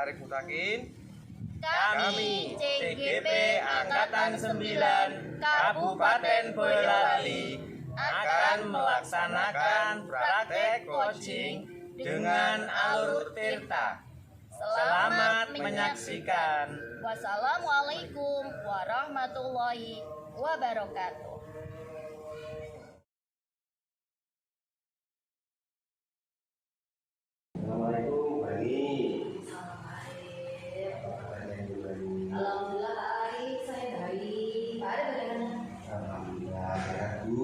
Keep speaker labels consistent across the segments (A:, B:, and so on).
A: Arif Mutakin.
B: Kami CGP Angkatan 9 Kabupaten Boyolali akan melaksanakan praktek coaching dengan alur tirta. Selamat menyaksikan.
C: Wassalamualaikum warahmatullahi wabarakatuh.
D: Assalamualaikum, Bani.
E: Alhamdulillah Pak Arif, saya baik. Pak Arif bagaimana?
D: Alhamdulillah sehat, Bu.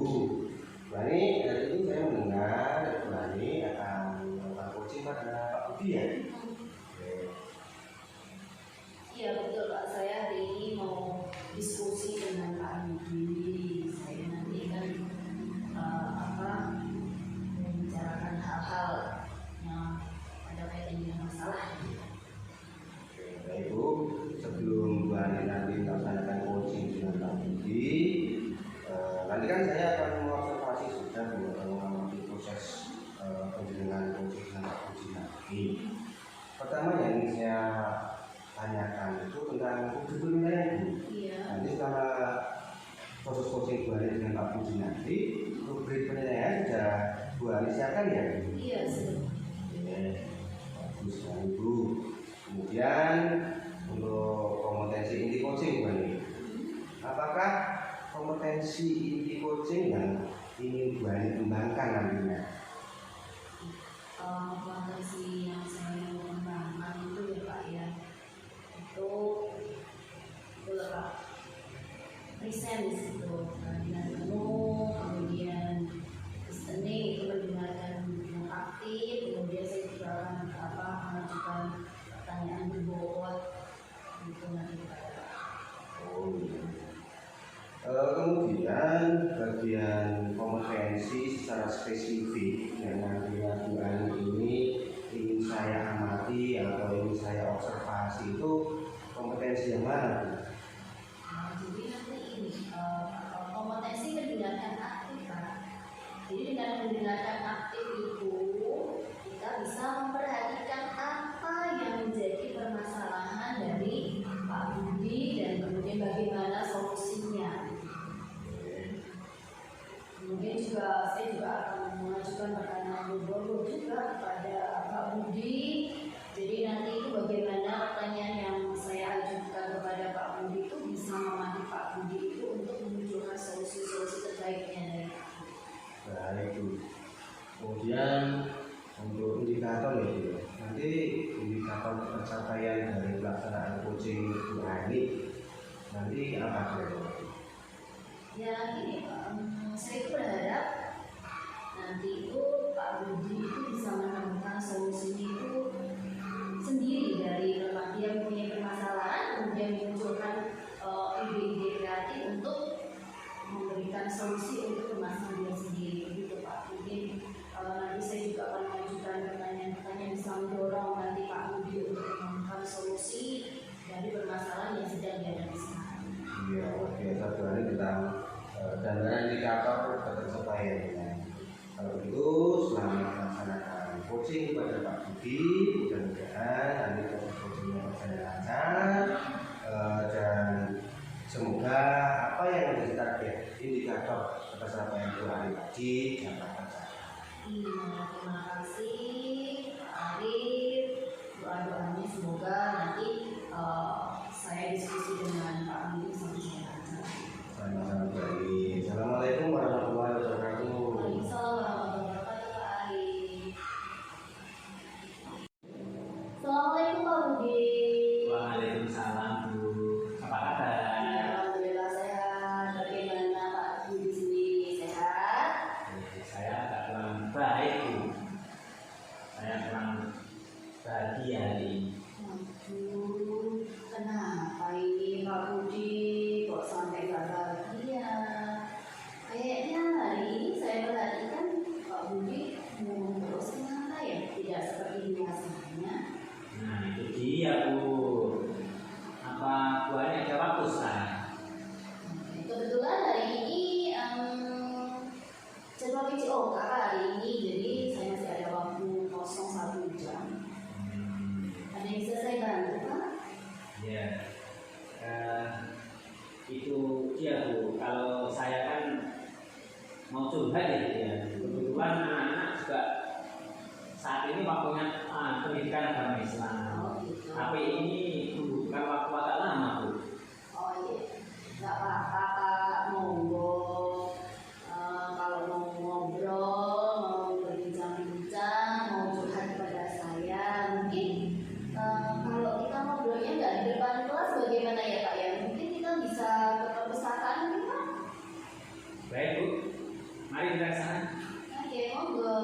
D: Bani, hari ini saya mendengar Bani akan melakukan coaching pada Pak Budi ya?
E: Iya betul Pak, saya hari ini mau diskusi dengan Pak Budi. Saya nanti kan membicarakan hal-hal yang ada kaitan dengan masalah.
D: Baik, Bu. Sebelum Bani nanti melaksanakan coaching dengan Pak Budi, nanti kan saya akan mengobservasi sudah mengamati proses penjaringan coaching dengan Pak Budi nanti. Pertama yang ingin saya tanyakan itu tentang bukti penilaian, Bu.
E: Iya.
D: Nanti setelah proses coaching Bu Ani dengan Pak Budi nanti, rubrik penilaian sudah Bu Ani siapkan ya?
E: Iya sih.
D: Bagus sekali, Bu. Kemudian untuk kompetensi inti coaching Bu Ani, apakah kompetensi inti coaching yang ingin Bu Ani kembangkan nantinya?
E: Kompetensi yang saya mau kembangkan itu ya Pak ya, itu Pak present di situ, kemudian kemudian listening itu mendengarkan yang aktif, kemudian saya juga akan mengajukan pertanyaan berbobot itu nanti kepada Pak.
D: Oh, iya. Kemudian bagian kompetensi secara spesifik yang nantinya Bu Ani ini ingin saya amati atau ingin saya observasi itu kompetensi yang mana, Bu?
E: Jadi nanti ini kompetensi mendengarkan aktif Pak. Jadi dengan mendengarkan aktif itu kita bisa memperhatikan apa yang menjadi permasalahan dari Pak Budi dan kemudian bagaimana solusinya. Kemudian saya juga akan mengajukan pertanyaan berbobot juga kepada Pak Budi. Jadi nanti itu bagaimana pertanyaan yang saya ajukan kepada Pak Budi itu bisa memandu Pak Budi itu untuk memunculkan solusi-solusi terbaiknya dari Pak Budi.
D: Baik, Bu. Kemudian untuk indikator ya, Bu. Nanti indikator pencapaian dari pelaksanaan coaching Bu Ani nanti apa kira-kira?
E: Ya gini Pak, saya itu berharap nanti itu Pak Budi itu bisa menemukan solusinya itu sendiri dari tempat dia punya permasalahan, kemudian memunculkan ide-ide kreatif untuk memberikan solusi untuk permasalahan dia sendiri begitu Pak. Mungkin nanti saya juga akan mengajukan pertanyaan-pertanyaan bisa mendorong nanti Pak Budi untuk menemukan solusi dari permasalahan yang sedang dihadapi sekarang.
D: Iya, biasa Bu Ani tentang gambaran indikator pencapaian. Kalau begitu, selamat melaksanakan coaching kepada Pak Budi. Mudah-mudahan nanti proses coachingnya berjalan lancar dan semoga apa yang menjadi target indikator pencapaian Bu Ani tadi dapat tercapai.
E: Iya, terima kasih Pak Arif. Doa-doanya semoga nanti saya diskusi dengan Pak Budi sampai saya lancar.
D: Sama-sama Bu Ani. Assalamualaikum warahmatullahi wabarakatuh.
E: Waalaikumsalam warahmatullahi wabarakatuh Pak Arif. Assalamualaikum Pak Budi.
B: Waalaikumsalam, Bu. Apa kabar?
E: Alhamdulillah sehat. Bagaimana Pak Budi sendiri, sehat?
B: Saya agak kurang baik, Bu. Saya kurang bahagia hari ini.
E: Aduh, kenapa ini Pak Budi kok sampai gak bahagia? Kayaknya hari ini saya perhatikan Pak Budi ngomong terus kenapa ya? Tidak seperti biasanya.
B: Nah, itu dia, Bu. Apa pesan.
E: Oh gitu.
B: Tapi ini membutuhkan waktu agak lama Bu.
E: Oh iya, nggak apa-apa Kak, monggo. Kalau mau ngobrol, mau berbincang-bincang, mau curhat kepada saya, mungkin kalau kita ngobrolnya nggak di depan kelas, bagaimana ya Kak ya? Mungkin kita bisa ke perpustakaan mungkin Pak?
B: Baik Bu, mari kita ke sana.
E: Oke, monggo.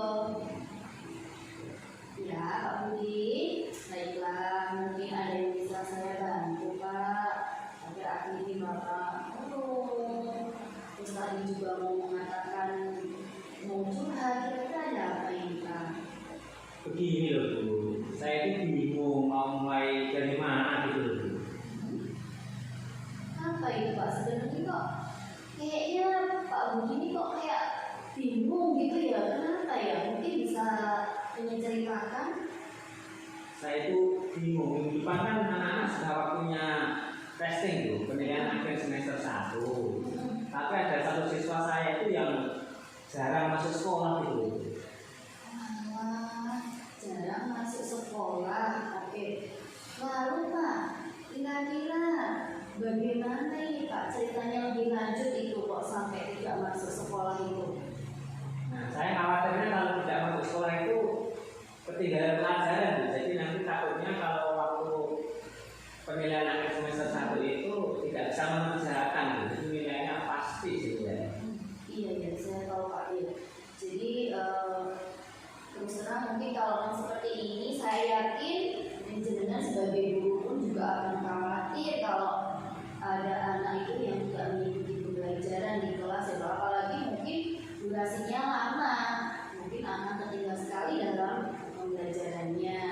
E: Ya, Pak Budi, baiklah, mungkin ada yang bisa saya bantu Pak agar aktivitas Bapak terus tadi juga mau mengatakan mau curhat, kira-kira ada apa ini Pak?
B: Begini loh Bu, saya itu bingung mau mulai dari mana gitu loh Bu.
E: Apa itu Pak? Sebenarnya kok kayaknya Pak Budi ini kok kayak bingung gitu ya, kenapa ya? Mungkin bisa menceritakan?
B: Saya itu bingung, minggu depan kan anak-anak sudah waktunya testing Bu, penilaian akhir semester 1. Tapi ada satu siswa saya itu yang jarang masuk sekolah gitu.
E: Wah, jarang masuk sekolah. Oke. Lalu Pak, kira-kira bagaimana ini Pak ceritanya lebih lanjut itu kok sampai tidak masuk sekolah itu?
B: Nah, saya khawatirnya kalau tidak masuk sekolah itu ketinggalan pelajaran Bu. Jadi nanti takutnya kalau waktu penilaian akhir semester 1 itu tidak bisa mengerjakan Bu. Jadi nilainya pasti gitu ya.
E: Iya, saya tahu Pak ya. Jadi terus terang mungkin kalau seperti ini saya yakin jenengan sebagai guru pun juga akan khawatir kalau ada anak itu yang tidak mengikuti pembelajaran di kelas ya Pak. Apalagi mungkin durasinya lama, mungkin anak tertinggal sekali dalam pembelajarannya.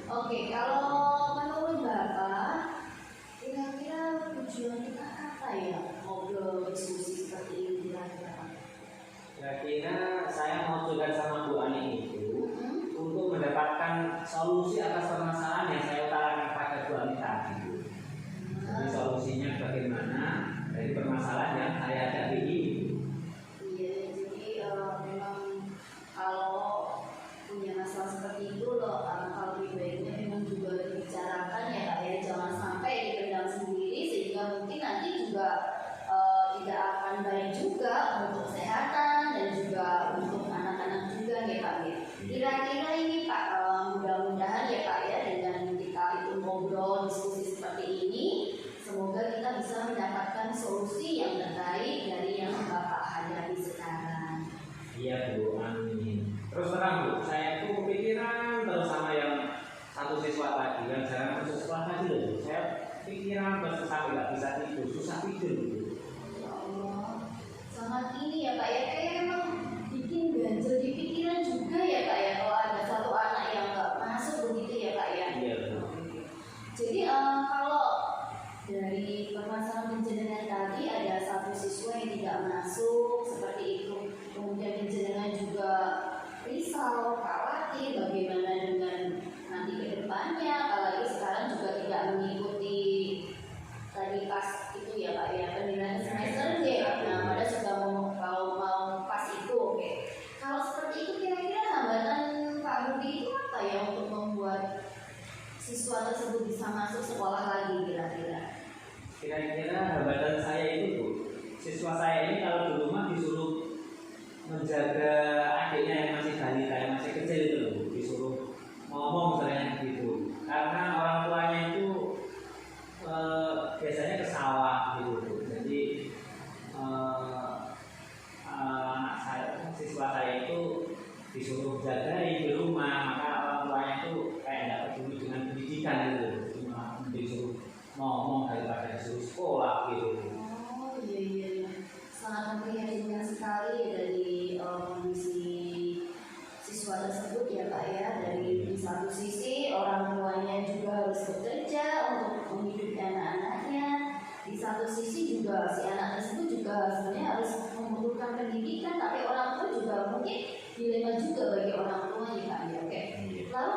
E: Oke, kalau menurut Bapak kira-kira tujuan kita apa ya ngobrol diskusi seperti ini kira-kira?
B: Kira-kira saya mau curhat sama Bu Ani itu untuk mendapatkan solusi atas permasalahan yang saya utarakan pada Bu Ani tadi Bu. Jadi solusinya bagaimana dari permasalahan yang saya hadapi ini.
E: Iya, jadi memang kalau punya masalah seperti itu loh, kalau lebih baiknya memang juga dibicarakan ya Kak ya, jangan sampai dipendam sendiri sehingga mungkin nanti juga tidak akan baik juga untuk kesehatan dan juga untuk anak-anak juga ya Pak ya. Kira-kira ini Pak, mudah-mudahan ya Pak ya dengan kita itu ngobrol diskusi seperti ini, semoga kita bisa mendapatkan solusi yang terbaik dari yang Bapak hadapi sekarang.
B: Iya Bu, amin. Terus terang Bu, saya itu kepikiran terus sama yang satu siswa tadi yang jarang masuk sekolah tadi loh Bu. Saya pikiran terus sampai nggak bisa tidur, susah tidur Bu.
E: Ya Allah, sangat ini ya Pak ya, kayak memang bikin ganjel di pikiran juga ya Pak ya kalau ada satu anak yang nggak masuk begitu ya Pak ya.
B: Iya Bu.
E: Jadi kalau dari permasalahan penjenengan tadi ada satu siswa yang tidak masuk seperti itu, kemudian penjenengan juga risau, khawatir bagaimana dengan nanti ke depannya, apalagi sekarang juga tidak mengikuti tadi pas itu ya Pak ya penilaian semester D. Nah, pada sudah mau pas itu, oke. Kalau seperti itu kira-kira hambatan Pak Budi itu apa ya untuk membuat siswa tersebut bisa masuk sekolah lagi kira-kira?
B: Kira-kira hambatan saya itu Bu, siswa saya ini kalau di rumah disuruh menjaga adiknya yang masih balita, yang masih kecil itu loh Bu, disuruh ngomong misalnya gitu. Karena orang tuanya itu biasanya ke sawah gitu Bu. Jadi anak saya, siswa saya itu disuruh jagain di rumah, maka orang tuanya itu kayak nggak peduli dengan pendidikan gitu, cuma disuruh ngomong daripada disuruh sekolah gitu.
E: Oh iya, sangat memprihatinkan sekali dari kondisi siswa tersebut ya Pak ya. Dari satu sisi orang tuanya juga harus bekerja untuk menghidupi anak-anaknya, di satu sisi juga si anak tersebut juga sebenarnya harus membutuhkan pendidikan, tapi orang tua juga mungkin dilema juga bagi orang tuanya Pak ya. Oke. Lalu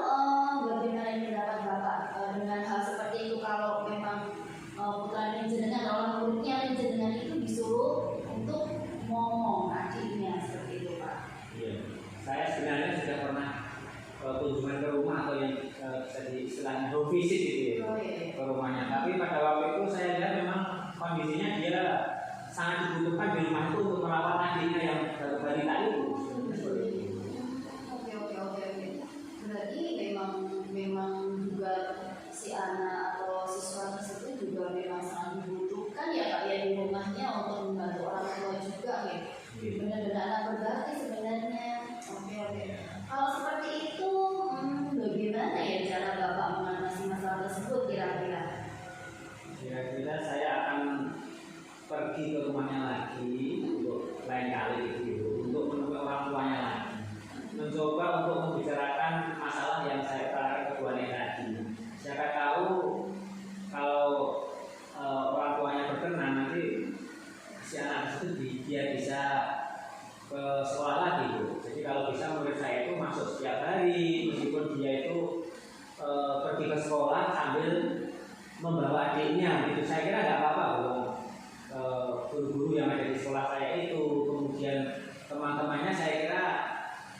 E: bagaimana pendapat Bapak dengan hal seperti itu kalau memang putra penjenengan orang muridnya penjenengan itu disuruh untuk ngomong adiknya seperti itu Pak?
B: Iya, saya sebenarnya sudah pernah kunjungan ke rumah atau yang bisa diistilahkan istilahnya home visit gitu ya,
E: Oh, iya.
B: ke rumahnya. Tapi pada waktu itu saya lihat memang kondisinya dia sangat dibutuhkan di rumah itu untuk merawat adiknya yang baru balita itu. Seperti itu.
E: Oke. Berarti memang juga si anak atau siswa tersebut juga memang sangat dibutuhkan ya Pak ya di rumahnya untuk membantu orang tua juga ya. Benar-benar anak berbakti sebenarnya. Oke. Kalau seperti itu, bagaimana ya cara Bapak mengatasi masalah tersebut kira-kira?
B: Kira-kira saya akan pergi ke rumahnya lagi untuk lain kali gitu, untuk menemui orang tuanya lagi, mencoba untuk membicarakan masalah yang saya utarakan ke keduanya tadi. Siapa tahu kalau orang tuanya berkenan, nanti si anak tersebut dia bisa ke sekolah lagi Bu. Jadi kalau bisa murid saya itu masuk setiap hari, meskipun dia itu pergi ke sekolah sambil membawa adiknya gitu. Saya kira nggak apa-apa Bu. Guru-guru yang ada di sekolah saya itu, kemudian teman-temannya, saya kira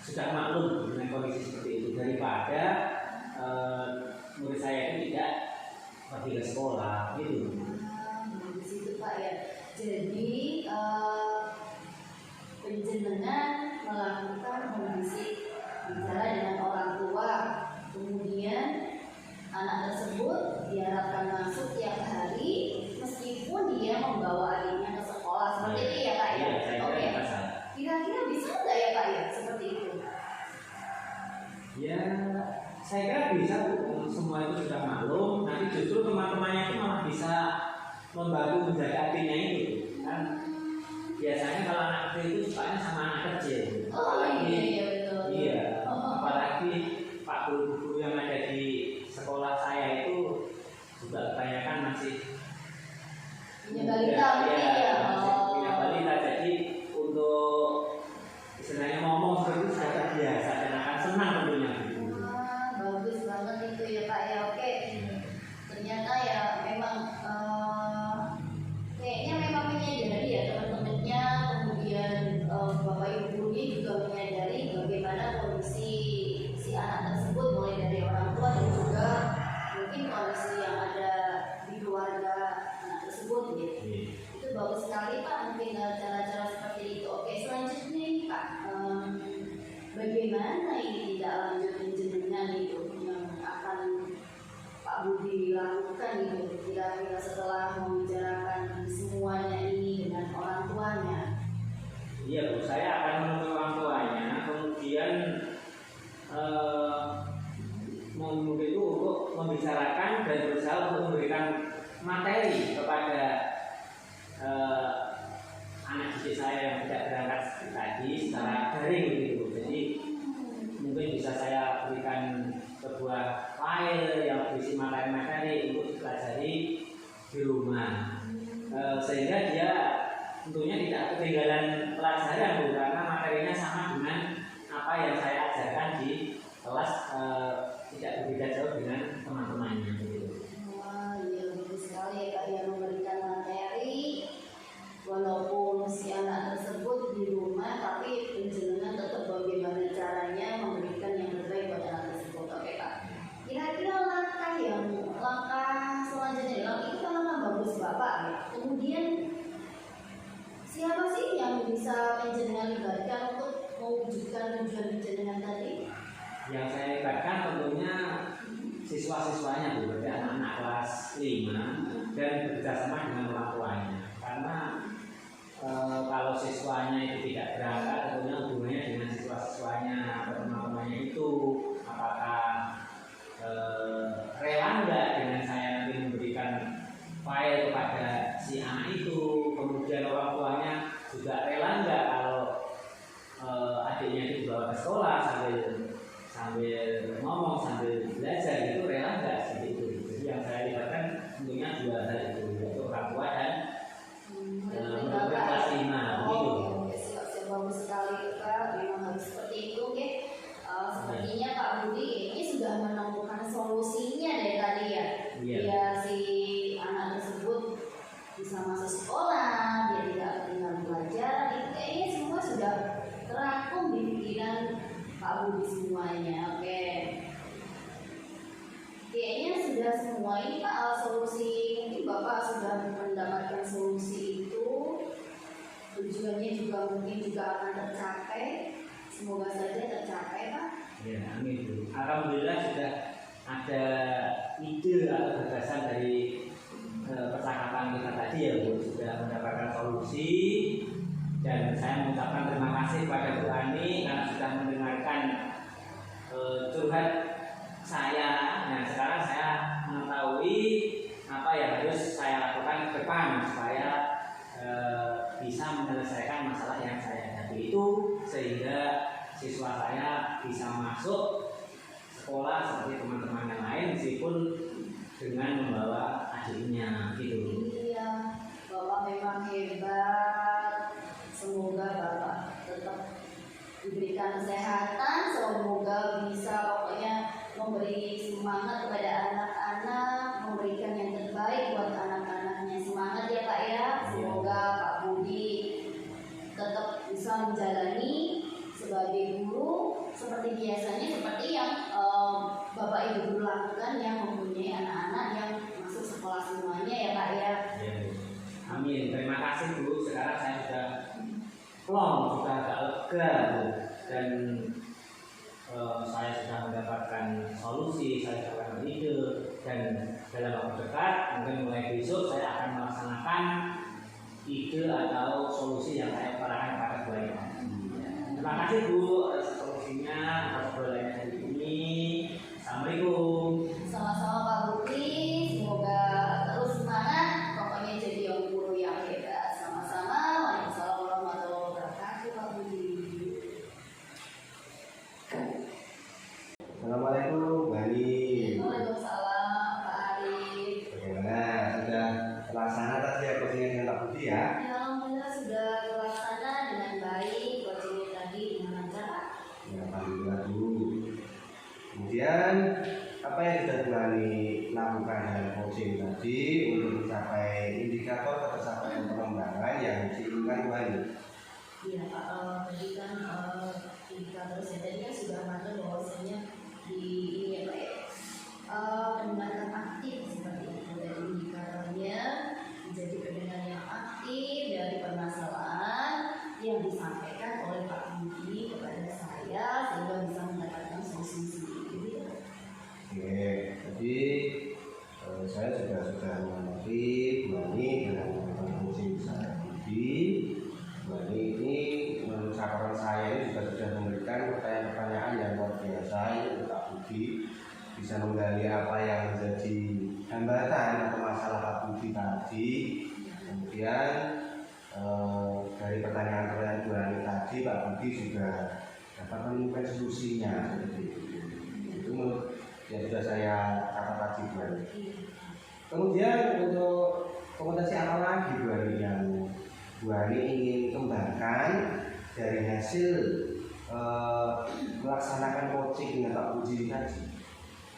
B: sudah maklum dengan kondisi seperti itu, daripada murid saya itu tidak pergi ke sekolah gitu.
E: Di situ Pak ya. Jadi penjenengan melakukan kondisi bicara dengan orang tua, kemudian anak tersebut diharapkan masuk tiap hari meskipun dia membawa adiknya ke sekolah, seperti itu ya Kak ya. Oke. Kira-kira bisa nggak ya Kak ya seperti itu?
B: Ya, saya kira bisa Bu. Semua itu sudah maklum. Nanti justru teman-temannya itu malah bisa membantu menjaga adiknya itu. Kan biasanya kalau anak kecil itu sukanya sama anak kecil.
E: Oh iya betul.
B: Iya. Apalagi Pak guru-guru yang ada di sekolah saya itu juga kebanyakan masih
E: Punya balita mungkin ya.
B: masih punya balita. Jadi untuk istilahnya ngomong seperti itu sudah terbiasa dan akan senang tentunya.
E: Bagus banget itu ya Pak ya. Oke. Ternyata ya memang kayaknya memang menyadari ya teman-temannya, kemudian Bapak Ibu ini juga menyadari bagaimana kondisi si anak tersebut, mulai dari orang tua dan juga mungkin kondisi yang ada di keluarga anak tersebut gitu. Itu bagus sekali Pak, mungkin cara-cara seperti itu. Oke, selanjutnya ini Pak, bagaimana ini tidak lanjut jenengan itu yang akan Pak Budi lakukan gitu, kira-kira setelah membicarakan semuanya ini dengan orang tuanya?
B: Iya Bu, saya akan menemui orang tuanya, kemudian mungkin itu untuk membicarakan dan berusaha untuk memberikan materi kepada anak didik saya yang tidak berangkat tadi secara daring begitu. Jadi mungkin bisa saya berikan sebuah file yang berisi materi-materi untuk dipelajari di rumah, sehingga dia tentunya tidak ketinggalan pelajaran Bu, karena materinya sama dengan apa yang saya ajarkan di kelas, tidak berbeda jauh dengan teman-temannya begitu.
E: Wah, iya bagus sekali ya Kak yang memberikan materi walaupun si anak tersebut di rumah, tapi penjenengan tetap bagaimana caranya memberikan yang terbaik buat anak tersebut. Oke Kak. Kira-kira langkah selanjutnya, langkah itu kan langkah bagus Bapak ya. Kemudian siapa sih yang bisa penjenengan libatkan untuk mewujudkan tujuan penjenengan tadi?
B: Yang saya libatkan tentunya siswa-siswanya Bu, berarti anak-anak kelas 5 dan bekerjasama dengan orang tuanya. Karena kalau siswanya itu tidak berangkat, tentunya hubungannya dengan siswa-siswanya atau teman-temannya itu apakah rela enggak dengan saya nanti memberikan file kepada si anak itu, kemudian orang tuanya juga rela enggak kalau adiknya itu dibawa ke sekolah sambil ngomong, sambil belajar, itu rela enggak seperti itu. Jadi yang saya libatkan tentunya dua hal itu, yaitu orang tua dan murid kelas 5 begitu.
E: Oke, siap bagus sekali Kak, memang harus seperti itu. Oke. Sepertinya Pak Budi ini sudah menemukan solusinya dari tadi ya.
B: Iya.
E: Biar si anak tersebut bisa masuk sekolah, dia tidak ketinggalan pelajaran, itu kayaknya semua sudah terangkum di pikiran Pak Budi semuanya. Oke. Kayaknya sudah semua ini Pak, solusi, mungkin Bapak sudah mendapatkan solusi itu, tujuannya juga mungkin juga akan tercapai, semoga saja tercapai Pak.
B: Ya, amin Bu. Alhamdulillah sudah ada ide atau gagasan dari percakapan kita tadi ya Bu, sudah mendapatkan solusi, dan saya mengucapkan terima kasih kepada Bu Ani karena sudah mendengarkan curhat saya. Nah, sekarang saya mengetahui apa yang harus saya lakukan ke depan supaya bisa menyelesaikan masalah yang saya hadapi itu, sehingga siswa saya bisa masuk sekolah seperti teman-teman yang lain meskipun dengan membawa adiknya gitu.
E: Iya, Bapak memang hebat. Semoga Bapak tetap diberikan kesehatan, semoga bisa pokoknya memberi semangat kepada anak-anak, memberikan yang terbaik buat anak-anaknya. Semangat ya Pak ya. Semoga Pak Budi tetap bisa menjalani sebagai guru seperti biasanya, seperti yang Bapak Ibu guru lakukan, yang mempunyai anak-anak yang masuk sekolah semuanya ya Pak ya.
B: Ya, amin. Terima kasih Bu. Sekarang saya sudah plong, sudah agak lega Bu. Dan saya sudah mendapatkan solusi, saya sudah mendapatkan ide, dan dalam waktu dekat mungkin mulai besok saya akan melaksanakan ide atau solusi yang saya utarakan pada Bu Ani. Terima kasih Bu atas solusinya, atas obrolannya hari ini. Assalamualaikum.
E: Sama-sama Pak Budi, semoga terus semangat, pokoknya jadi yang guru yang hebat. Sama-sama. Waalaikumsalam warahmatullahi wabarakatuh Pak Budi.
D: Assalamualaikum Bu Ani.
E: Waalaikumsalam Pak Arif.
D: Bagaimana, sudah terlaksana tadi ya coaching dengan Pak Budi ya?
E: Ya, alhamdulillah sudah terlaksana dengan baik, coachingnya tadi dengan lancar Pak.
D: Ya, alhamdulillah Bu. Kemudian apa yang sudah Bu Ani lakukan dengan coaching tadi untuk mencapai indikator tercapaian pengembangan yang diinginkan Bu Ani?
E: Iya Pak, tadi kan indikator saya tadi kan sudah mengatur bahwasanya di ini ya Pak ya, pendengaran aktif seperti itu, dari indikatornya menjadi pendengar yang aktif dari permasalahan yang disampaikan oleh Pak Budi kepada saya sehingga bisa mendapatkan solusi sendiri.
D: Oke, jadi saya juga sudah mengerti Bu Ani dengan melakukan coaching saya Budi. Bu Ani ini menurut catatan saya ini juga sudah memberikan pertanyaan-pertanyaan yang luar biasa untuk Pak Budi, bisa menggali apa yang menjadi hambatan atau masalah Pak Budi tadi. Kemudian dari pertanyaan-pertanyaan Bu Ani tadi, Pak Budi juga dapat menemukan solusinya seperti itu. Itu menurut yang sudah saya catat tadi Bu Ani. Kemudian untuk kompetensi apa lagi Bu Ani yang Bu Ani ingin kembangkan dari hasil melaksanakan coaching dengan Pak Budi tadi?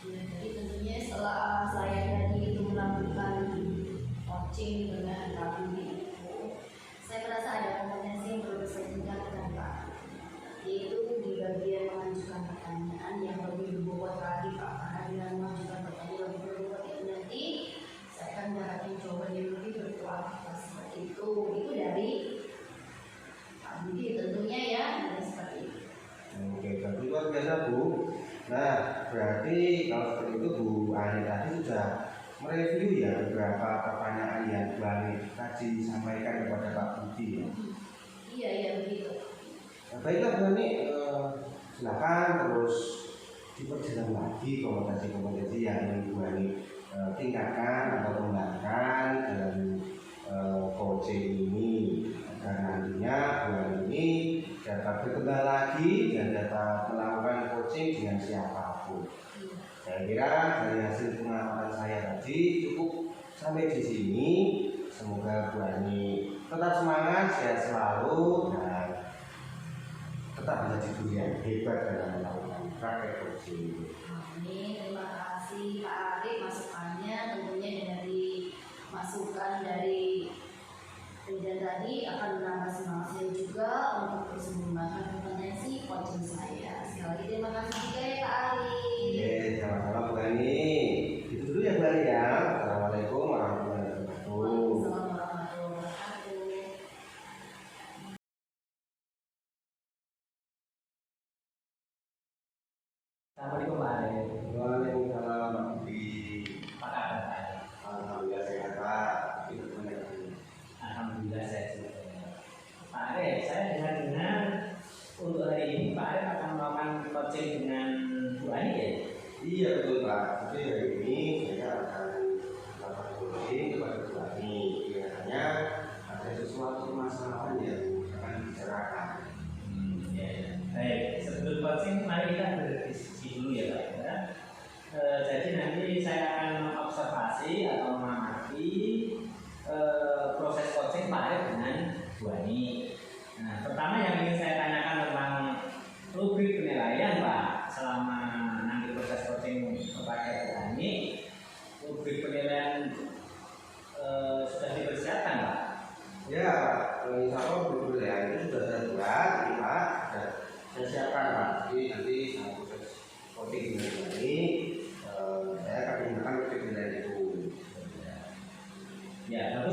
E: Ya, jadi tentunya setelah saya tadi itu melakukan coaching dengan Pak Budi itu, saya merasa ada kompetensi yang perlu saya tingkatkan Pak, yaitu di bagian mengajukan pertanyaan yang lebih berbobot lagi Pak. Karena dengan mengajukan pertanyaan lebih berbobot itu nanti saya akan mendapatkan jawaban yang lebih berkualitas seperti itu dari Pak Budi tentunya ya, dan seperti itu.
D: Oke, berarti luar biasa Bu. Nah, berarti kalau seperti itu Bu Ani tadi sudah mereview ya beberapa pertanyaan yang Bu Ani tadi sampaikan kepada Pak Budi ya.
E: Iya begitu.
D: Nah, baiklah Bu Ani, silakan terus diperjelas lagi kompetensi-kompetensi yang ingin Bu Ani tingkatkan atau kembangkan dalam coaching ini, agar nantinya Bu Ani ini dapat berkembang lagi dan dapat melakukan coaching dengan siapapun. Saya kira dari hasil pengamatan saya tadi cukup sampai di sini. Semoga Bu Ani tetap semangat, sehat selalu, dan tetap menjadi guru yang hebat dalam melakukan praktek coaching.
E: Amin, terima kasih Pak Arif masukannya, tentunya dari masukan dari Rida tadi akan menambah semangat saya juga untuk terus mengembangkan kompetensi coaching saya. Sekali lagi terima kasih juga ya Pak Arif.
D: Sama-sama Bu Ani.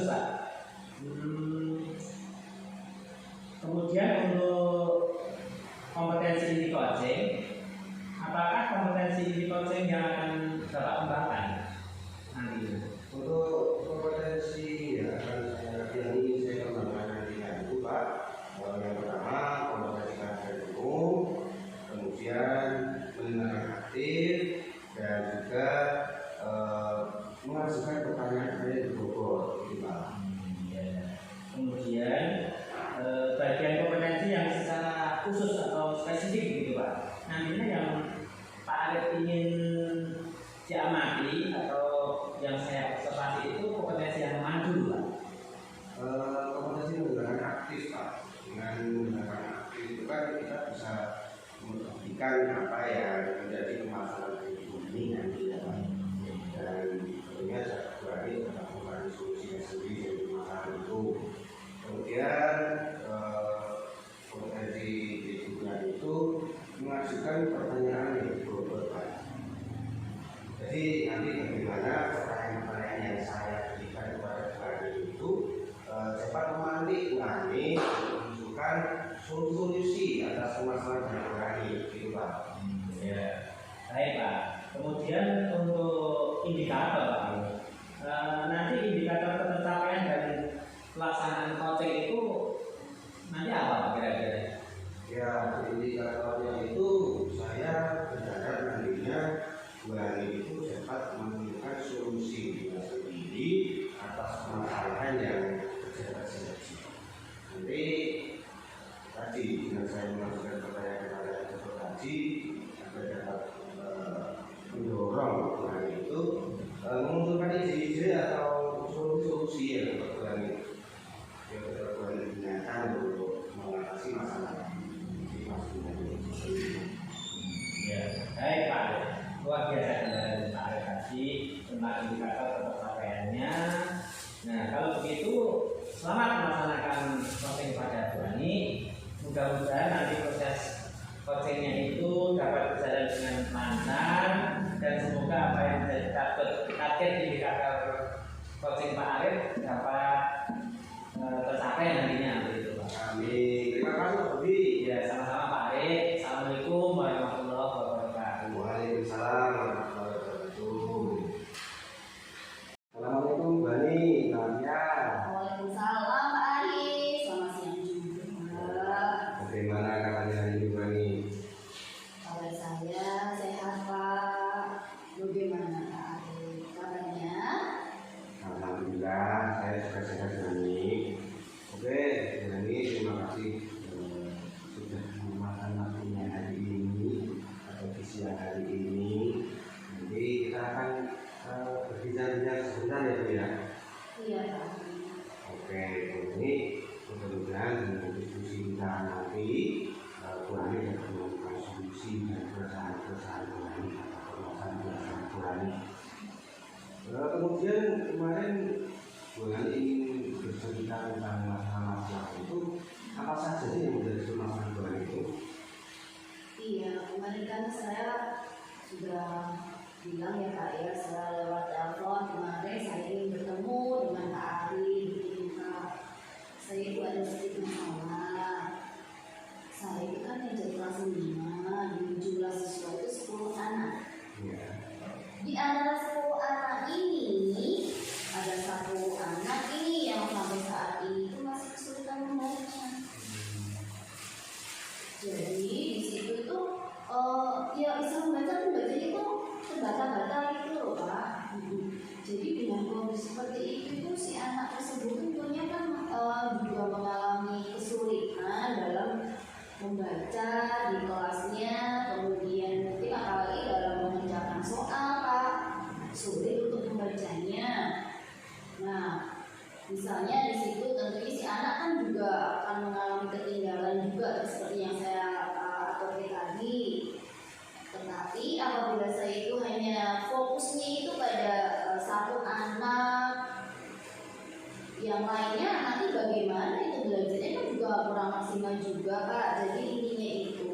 B: Bagus Pak. Kemudian untuk kompetensi inti coaching, apakah kompetensi inti coaching yang akan Bapak kembangkan nanti?
D: Untuk kompetensi ya yang ingin saya kembangkan nantinya itu Pak, yang pertama kompetensi kajian umum, kemudian mendengarkan aktif, dan juga mengajukan pertanyaan yang berbobot, gitu Pak.
B: Kemudian bagian kompetensi yang secara khusus atau spesifik gitu Pak, nantinya yang Pak Arif ingin diamati atau yang saya observasi itu kompetensi yang mana dulu Pak?
D: Kompetensi menggunakan aktif Pak. Dengan menggunakan aktif itu kan kita bisa membuktikan apa yang menjadi permasalahan kehidupan ini nanti ya Pak. Dan tentunya berarti menemukan solusinya sendiri dari masalah itu. Kemudian kompetensi kehidupan itu mengajukan pertanyaan yang berbobot Pak. Jadi nanti bagaimana pertanyaan-pertanyaan yang saya berikan kepada Pak itu cepat memantik Wani untuk menunjukkan solusi atas permasalahan yang Wani, gitu Pak.
B: Ya, baik Pak. Kemudian untuk indikator Pak, nanti indikator pencapaian dan pelaksanaan coaching itu nanti apa Pak kira-kira?
D: Ya, indikatornya itu saya berharap nantinya Wani itu dapat menemukan solusi sendiri atas permasalahan yang terjadi. Nanti tadi dengan saya mengajukan pertanyaan kepada Dr. Haji agar dapat mendorong Wani itu mengumpulkan ide-ide atau solusi-solusi yang dapat Wani gunakan untuk mengatasi masalah di
B: Ya, baik Pak. Luar biasa dari Pak Arif tadi tentang indikator pencapaiannya. Nah, kalau begitu selamat melaksanakan coaching pada Wani. Mudah-mudahan nanti proses coachingnya itu dapat berjalan dengan lancar dan semoga apa yang menjadi target indikator coaching Pak Arif dapat tercapai nantinya. Begitu Pak.
D: Amin. Terima kasih Pak Budi.
B: Ya, sama-sama Pak Arif. Assalamualaikum warahmatullahi wabarakatuh.
D: Waalaikumsalam warahmatullahi wabarakatuh. Assalamualaikum Bani, namanya.
E: Waalaikumsalam Pak Arif, selamat siang juga.
D: Bagaimana kabarnya hari ini Bani?
E: Kabar saya sehat Pak. Bagaimana Pak Arif kabarnya?
D: Alhamdulillah saya juga sehat Bani. Oke Bani, terima kasih sudah memakan waktunya hari ini atau di siang hari ini. Nanti kita akan berbicara sebentar ya Bu ya.
E: Iya Pak.
D: Oke, ini mudah-mudahan dengan diskusi kita nanti Bu Ani dapat menemukan solusi dan keresahan-keresahan Bu Ani atau permasalahan Bu Ani. Kemudian kemarin Bu Ani ingin bercerita tentang masalah-masalah itu, apa saja sih yang menjadi permasalahan Bu Ani itu?
E: Iya, kemarin kan saya sudah bilang ya Pak ya, saya lewat telepon kemarin saya ingin bertemu dengan Pak Ari, Pak. Saya itu ada sedikit masalah. Saya itu kan yang jadi kelas 5 di jumlah siswa itu 10 anak.
D: Ya.
E: Di antara 10 anak ini ada satu anak ini yang sampai saat ini itu masih kesulitan membaca. Jadi di situ tuh ya bisa membaca itu terbata-bata gitu loh Pak. Jadi dengan kondisi seperti itu si anak tersebut tentunya kan juga mengalami kesulitan dalam membaca di kelasnya, kemudian mungkin apalagi dalam mengerjakan soal Pak, sulit untuk membacanya. Nah, misalnya di situ tentunya si anak kan juga akan mengalami ketinggalan juga seperti yang saya atur tadi. Tetapi apabila saya itu hanya fokusnya itu pada satu anak, yang lainnya nanti bagaimana itu belajarnya kan juga kurang maksimal juga Pak. Jadi intinya itu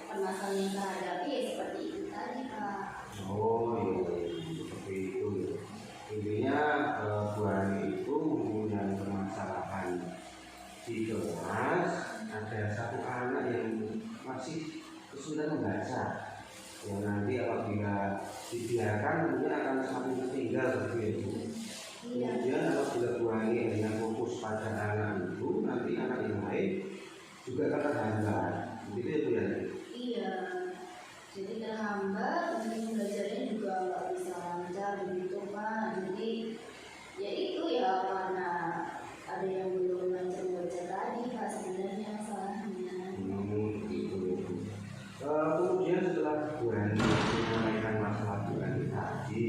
E: permasalahan yang saya hadapi ya seperti itu tadi Pak.
D: Oh iya, seperti itu. Intinya Bu Ani itu pada anak itu, nanti anak yang lain juga akan terhambat. Begitu ya Bu ya?
E: Iya, jadi terhambat, mungkin belajarnya juga nggak bisa lancar begitu Pak. Jadi ya itu ya karena ada yang belum lancar baca tadi Pak sebenarnya masalahnya.
D: Begitu. Kemudian setelah Bu Hani menyampaikan masalah Bu Hani tadi,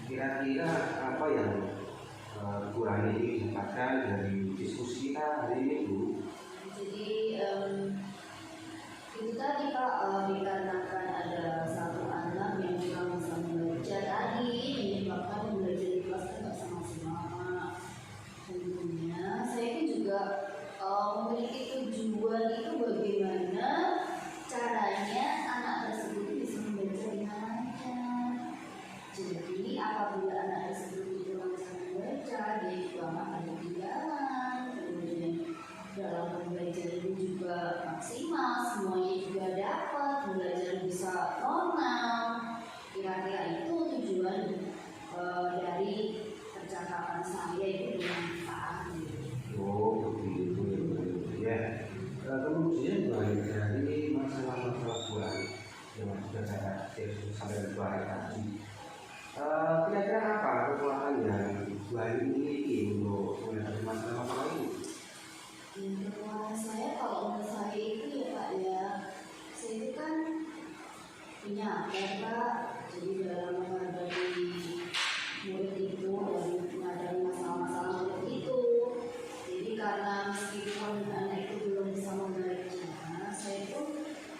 D: kira-kira apa yang Bu Hani ingin dapatkan dari diskusi kita hari ini Bu?
E: Jadi itu tadi Pak, dikarenakan ada satu anak yang kurang bisa membaca tadi menyebabkan belajar di kelas tidak sama semangat. Tentunya saya kan juga memiliki tujuan itu bagaimana caranya anak tersebut bisa membaca dengan lancar. Jadi apabila anak tersebut itu lancar membaca, dia juga akan ketinggalan. Kemudian dalam belajar itu juga maksimal, semuanya juga dapat, belajar bisa normal. Kira-kira itu tujuan dari percakapan saya itu dengan Pak Ahli.
D: Oh begitu ya. Kemudian banyak dari masalah-masalah Bu Hani yang sudah saya sampaikan Bu Hani tadi. Kira-kira apa kekuatan yang Bu Hani miliki untuk menghadapi masalah-masalah ini?
E: Kekuatan saya kalau menurut saya itu ya Pak ya, saya itu kan punya Pak, jadi dalam menghadapi murid itu dan menghadapi masalah-masalah murid itu. Jadi karena meskipun anak itu belum bisa membaca, saya itu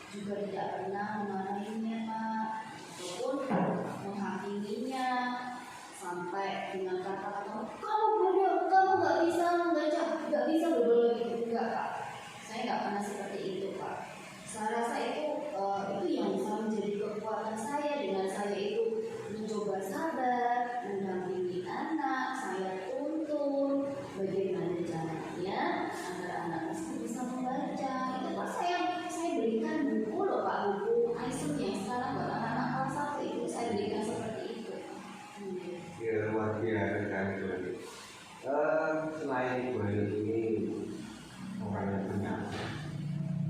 E: juga tidak pernah memarahinya Pak, ataupun menghakiminya sampai dengan kata-kata kamu bodoh, kamu nggak bisa membaca, nggak bisa berbohong gitu, enggak Pak. Saya nggak pernah seperti itu Pak. Saya rasa itu yang bisa menjadi kekuatan saya dengan saya itu mencoba sabar, mendampingi anak, saya tuntun bagaimana caranya agar anak tersebut bisa membaca. Itu Pak saya berikan buku loh Pak, buku ISO yang sekarang buat anak-anak kelas 1 itu saya berikan seperti itu.
D: Ya luar biasa sekali Bu Hani. Selain Bu Hani ini orang yang penyayang,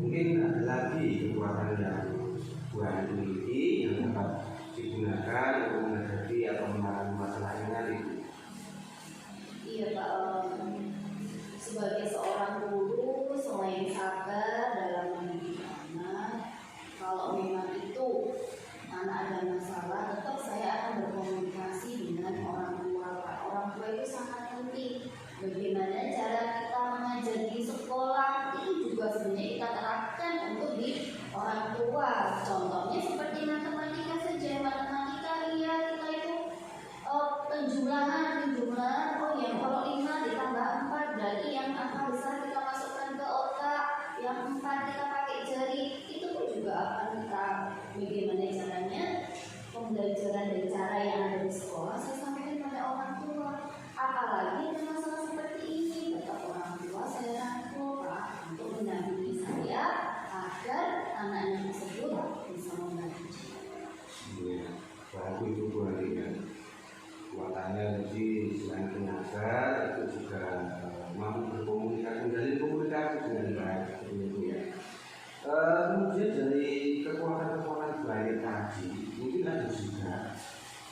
D: mungkin ada lagi kekuatan yang Bu Hani miliki yang dapat digunakan untuk menghadapi atau menangani masalah yang ada itu.
E: Iya Pak, sebagai seorang guru selain sabar dalam mendidik anak, kalau memang itu anak ada masalah, tetap saya akan berkomunikasi dengan orang tua Pak. Orang tua itu sangat penting. Bagaimana cara kita mengajar di sekolah itu juga sebenarnya kita terapkan untuk di orang tua. Contohnya seperti matematika saja, matematika iya kita itu penjumlahan, oh yang kalau 5 ditambah 4 berarti yang angka besar kita masukkan ke otak, yang 4 kita pakai jari. Itu pun juga akan kita bagaimana caranya pembelajaran dan cara yang ada di sekolah saya sampaikan pada orang tua. Apalagi ada masalah seperti ini, tetap orang tua saya rangkul Pak untuk mendampingi saya agar anak-anak tersebut bisa membaca.
D: Iya, bagus itu Bu Hani ya. Kekuatannya jadi selain tenaga itu juga mampu berkomunikasi, menjalin komunikasi dengan baik seperti itu ya. Kemudian dari kekuatan-kekuatan Bu Hani tadi, mungkin ada juga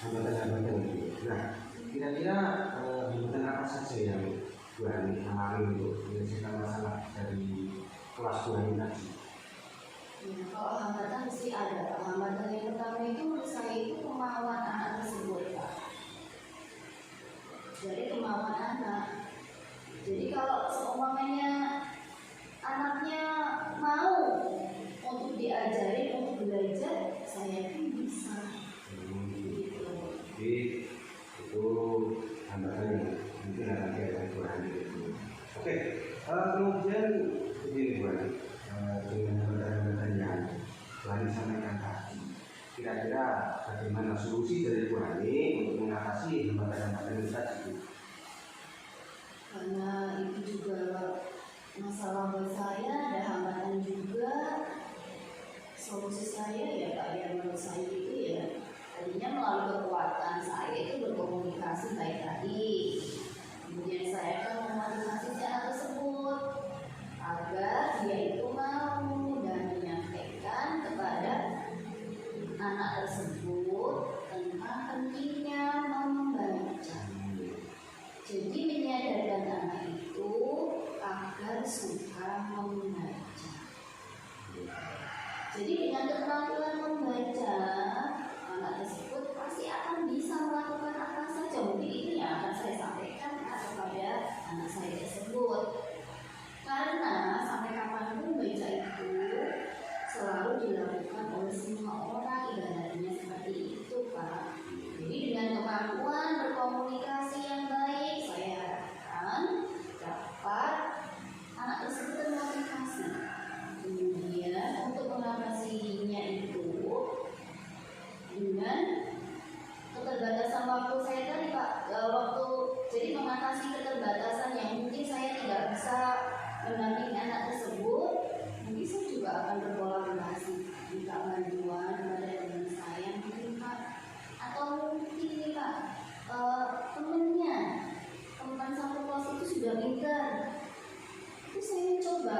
D: hambatan-hambatan itu. Nah, kira-kira hambatan apa saja yang Bu Hani alami untuk menyelesaikan masalah dari kelas Bu Hani tadi?
E: Ya, kalau hambatan mesti ada. Hambatan yang pertama itu menurut saya itu kemauan anak tersebut Pak. Jadi kemauan anak. Jadi kalau seumpamanya anaknya mau untuk diajarin untuk belajar, saya pun bisa. Gitu.
D: Jadi itu hambatan yang mungkin akan kita Bu Hani itu. Oke, kemudian begini Bu Hani, dengan hambatan-hambatan yang telah disampaikan tadi, kira-kira bagaimana solusi dari Bu Hani untuk mengatasi hambatan-hambatan itu tadi?
E: Karena itu juga masalah buat saya, ada hambatan juga. Solusi saya ya Pak, yang menurut saya itu ya tadinya melalui kekuatan saya itu berkomunikasi baik tadi. Kemudian saya akan memotivasi anak mungkin itu yang akan saya sampaikan kepada anak saya tersebut. Karena sampai kapanpun baca itu selalu dilakukan oleh semua orang, ibaratnya seperti itu Pak. Jadi dengan kemampuan berkomunikasi yang baik, saya harapkan dapat anak tersebut termotivasi. Kemudian untuk mengatasinya itu dengan keterbatasan waktu saya tadi Pak, jadi mengatasi keterbatasan yang mungkin saya tidak bisa mendampingi anak tersebut, mungkin saya juga akan berkolaborasi minta bantuan kepada teman saya mungkin Pak, atau mungkin nih Pak, temannya teman satu kelas itu sudah pintar, itu saya coba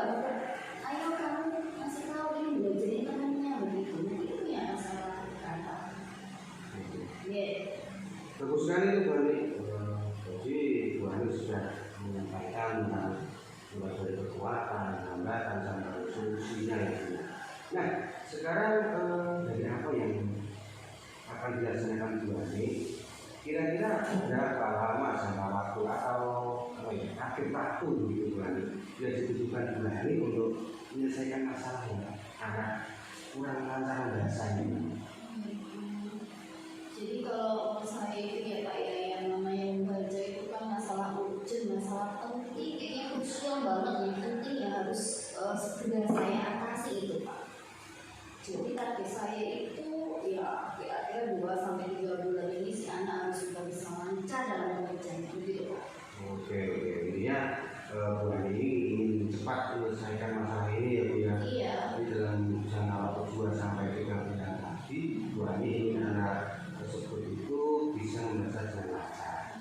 E: ayo kamu kasih tahu ini belum jadi temannya begitu, mungkin itu yang saya lakukan Pak.
D: Bagus sekali itu Bu Ani. Jadi Bu Ani sudah menyampaikan tentang mulai dari kekuatan, hambatan, sampai solusinya itu. Nah, sekarang dari apa yang akan dilaksanakan Bu Ani? Kira-kira berapa lama jangka waktu atau akhir waktu begitu Bu Ani yang dibutuhkan Bu Ani untuk menyelesaikan masalah yang anak kurang lancar bahasanya?
E: Jadi kalau saya itu ya Pak ya, yang namanya membaca itu kan masalah urgent, masalah penting, kayaknya krusial banget, yang penting yang harus segera saya atasi itu Pak. Jadi target saya itu ya kira-kira 2-3 bulan ini si anak harus sudah bisa lancar dalam membacanya begitu Pak.
D: Oke, intinya Bu Ani ingin cepat menyelesaikan masalah ini ya Bu ya.
E: Iya.
D: Jadi dalam jangka waktu 2-3 bulan tadi, Bu Ani ingin anak tersebut itu bisa membaca dengan lancar.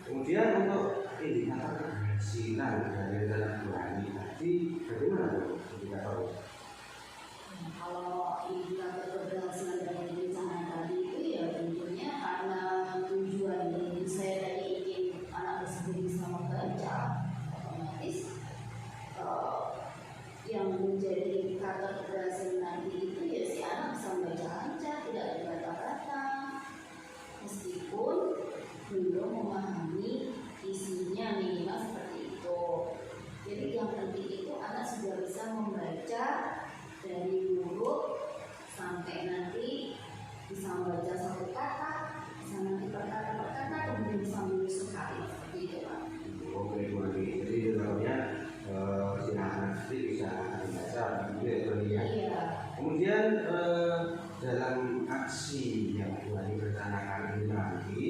D: Kemudian untuk indikator keberhasilan dari anak Bu Ani tadi bagaimana Bu indikator?
E: Kalau indikator keberhasilan dari rencana tadi itu ya tentunya karena tujuan saya tadi ingin anak tersebut bisa membaca, otomatis yang menjadi indikator keberhasilan nanti itu ya si anak bisa membaca lancar, tidak ada kata-kata, meskipun belum memahami isinya minimal seperti itu. Jadi yang penting itu anak sudah bisa membaca dari huruf sampai nanti bisa membaca satu kata, bisa nanti berkata per kata, kemudian bisa menyusun kalimat seperti itu Pak.
D: Oke Bu Ani, jadi dalamnya si anak sendiri bisa membaca begitu ya Bu Ani ya.
E: Iya.
D: Kemudian dalam aksi yang Bu Ani rencanakan ini nanti,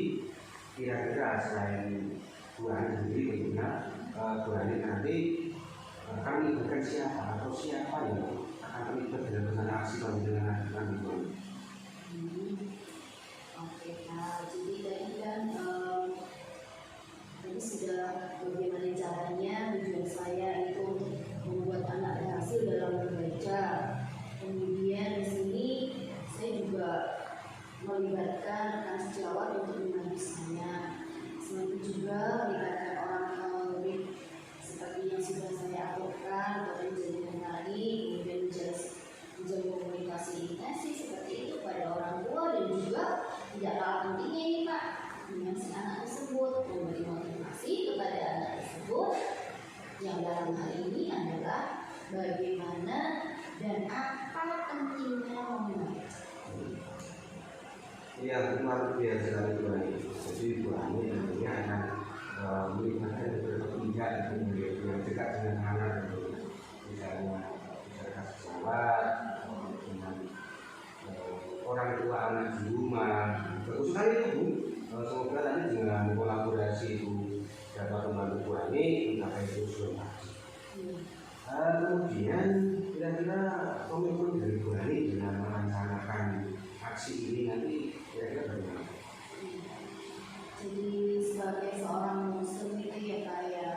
D: kira-kira selain Bu Ani sendiri tentunya Bu Ani nanti akan melibatkan siapa atau siapa yang akan terlibat dalam rencana aksi pembinaan nanti Bu Ani?
E: Oke Pak, jadi tadi kan tadi sudah bagaimana caranya tujuan saya itu untuk membuat anak berhasil dalam membaca. Kemudian di sini saya juga melibatkan rekan sejawat untuk membantu saya. Selain itu juga melibatkan orang murid seperti yang sudah saya aturkan, atau menjadi mengenali, kemudian menjalin komunikasi intensif seperti itu pada orang tua, dan juga tidak kalah pentingnya ini Pak dengan si anak tersebut, memberi motivasi kepada anak tersebut yang dalam hal ini adalah bagaimana dan apa pentingnya membaca.
D: Ya, luar biasa sekali Bu Ani. Jadi Bu Ani tentunya akan melibatkan beberapa pihak yang dekat dengan anak, misalnya masyarakat sejawat, dengan orang tua anak di rumah. Bagus sekali itu Bu. Semoga nanti dengan kolaborasi itu dapat membantu Bu Ani mencapai tujuan tadi. Kemudian kira-kira komitmen dari Bu Ani dengan merencanakan aksi ini nanti kira-kira bagaimana?
E: Jadi sebagai seorang muslim itu ya Pak ya,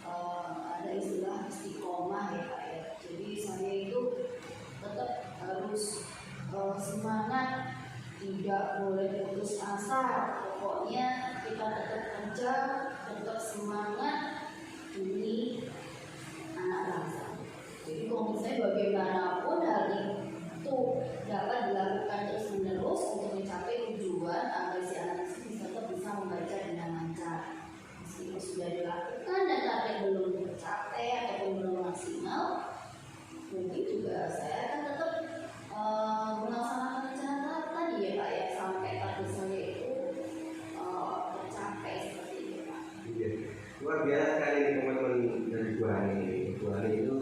E: ada istilah istiqomah ya Pak ya. Jadi saya itu tetap harus semangat, tidak boleh putus asa. Pokoknya kita tetap kerja, tetap semangat demi anak bangsa. Jadi komitmen saya bagaimanapun hal itu dapat dilakukan terus menerus untuk mencapai tujuan agar si anak itu bisa membaca
D: luar biasa sekali ini komitmen dari Bu Hani. Bu Hani itu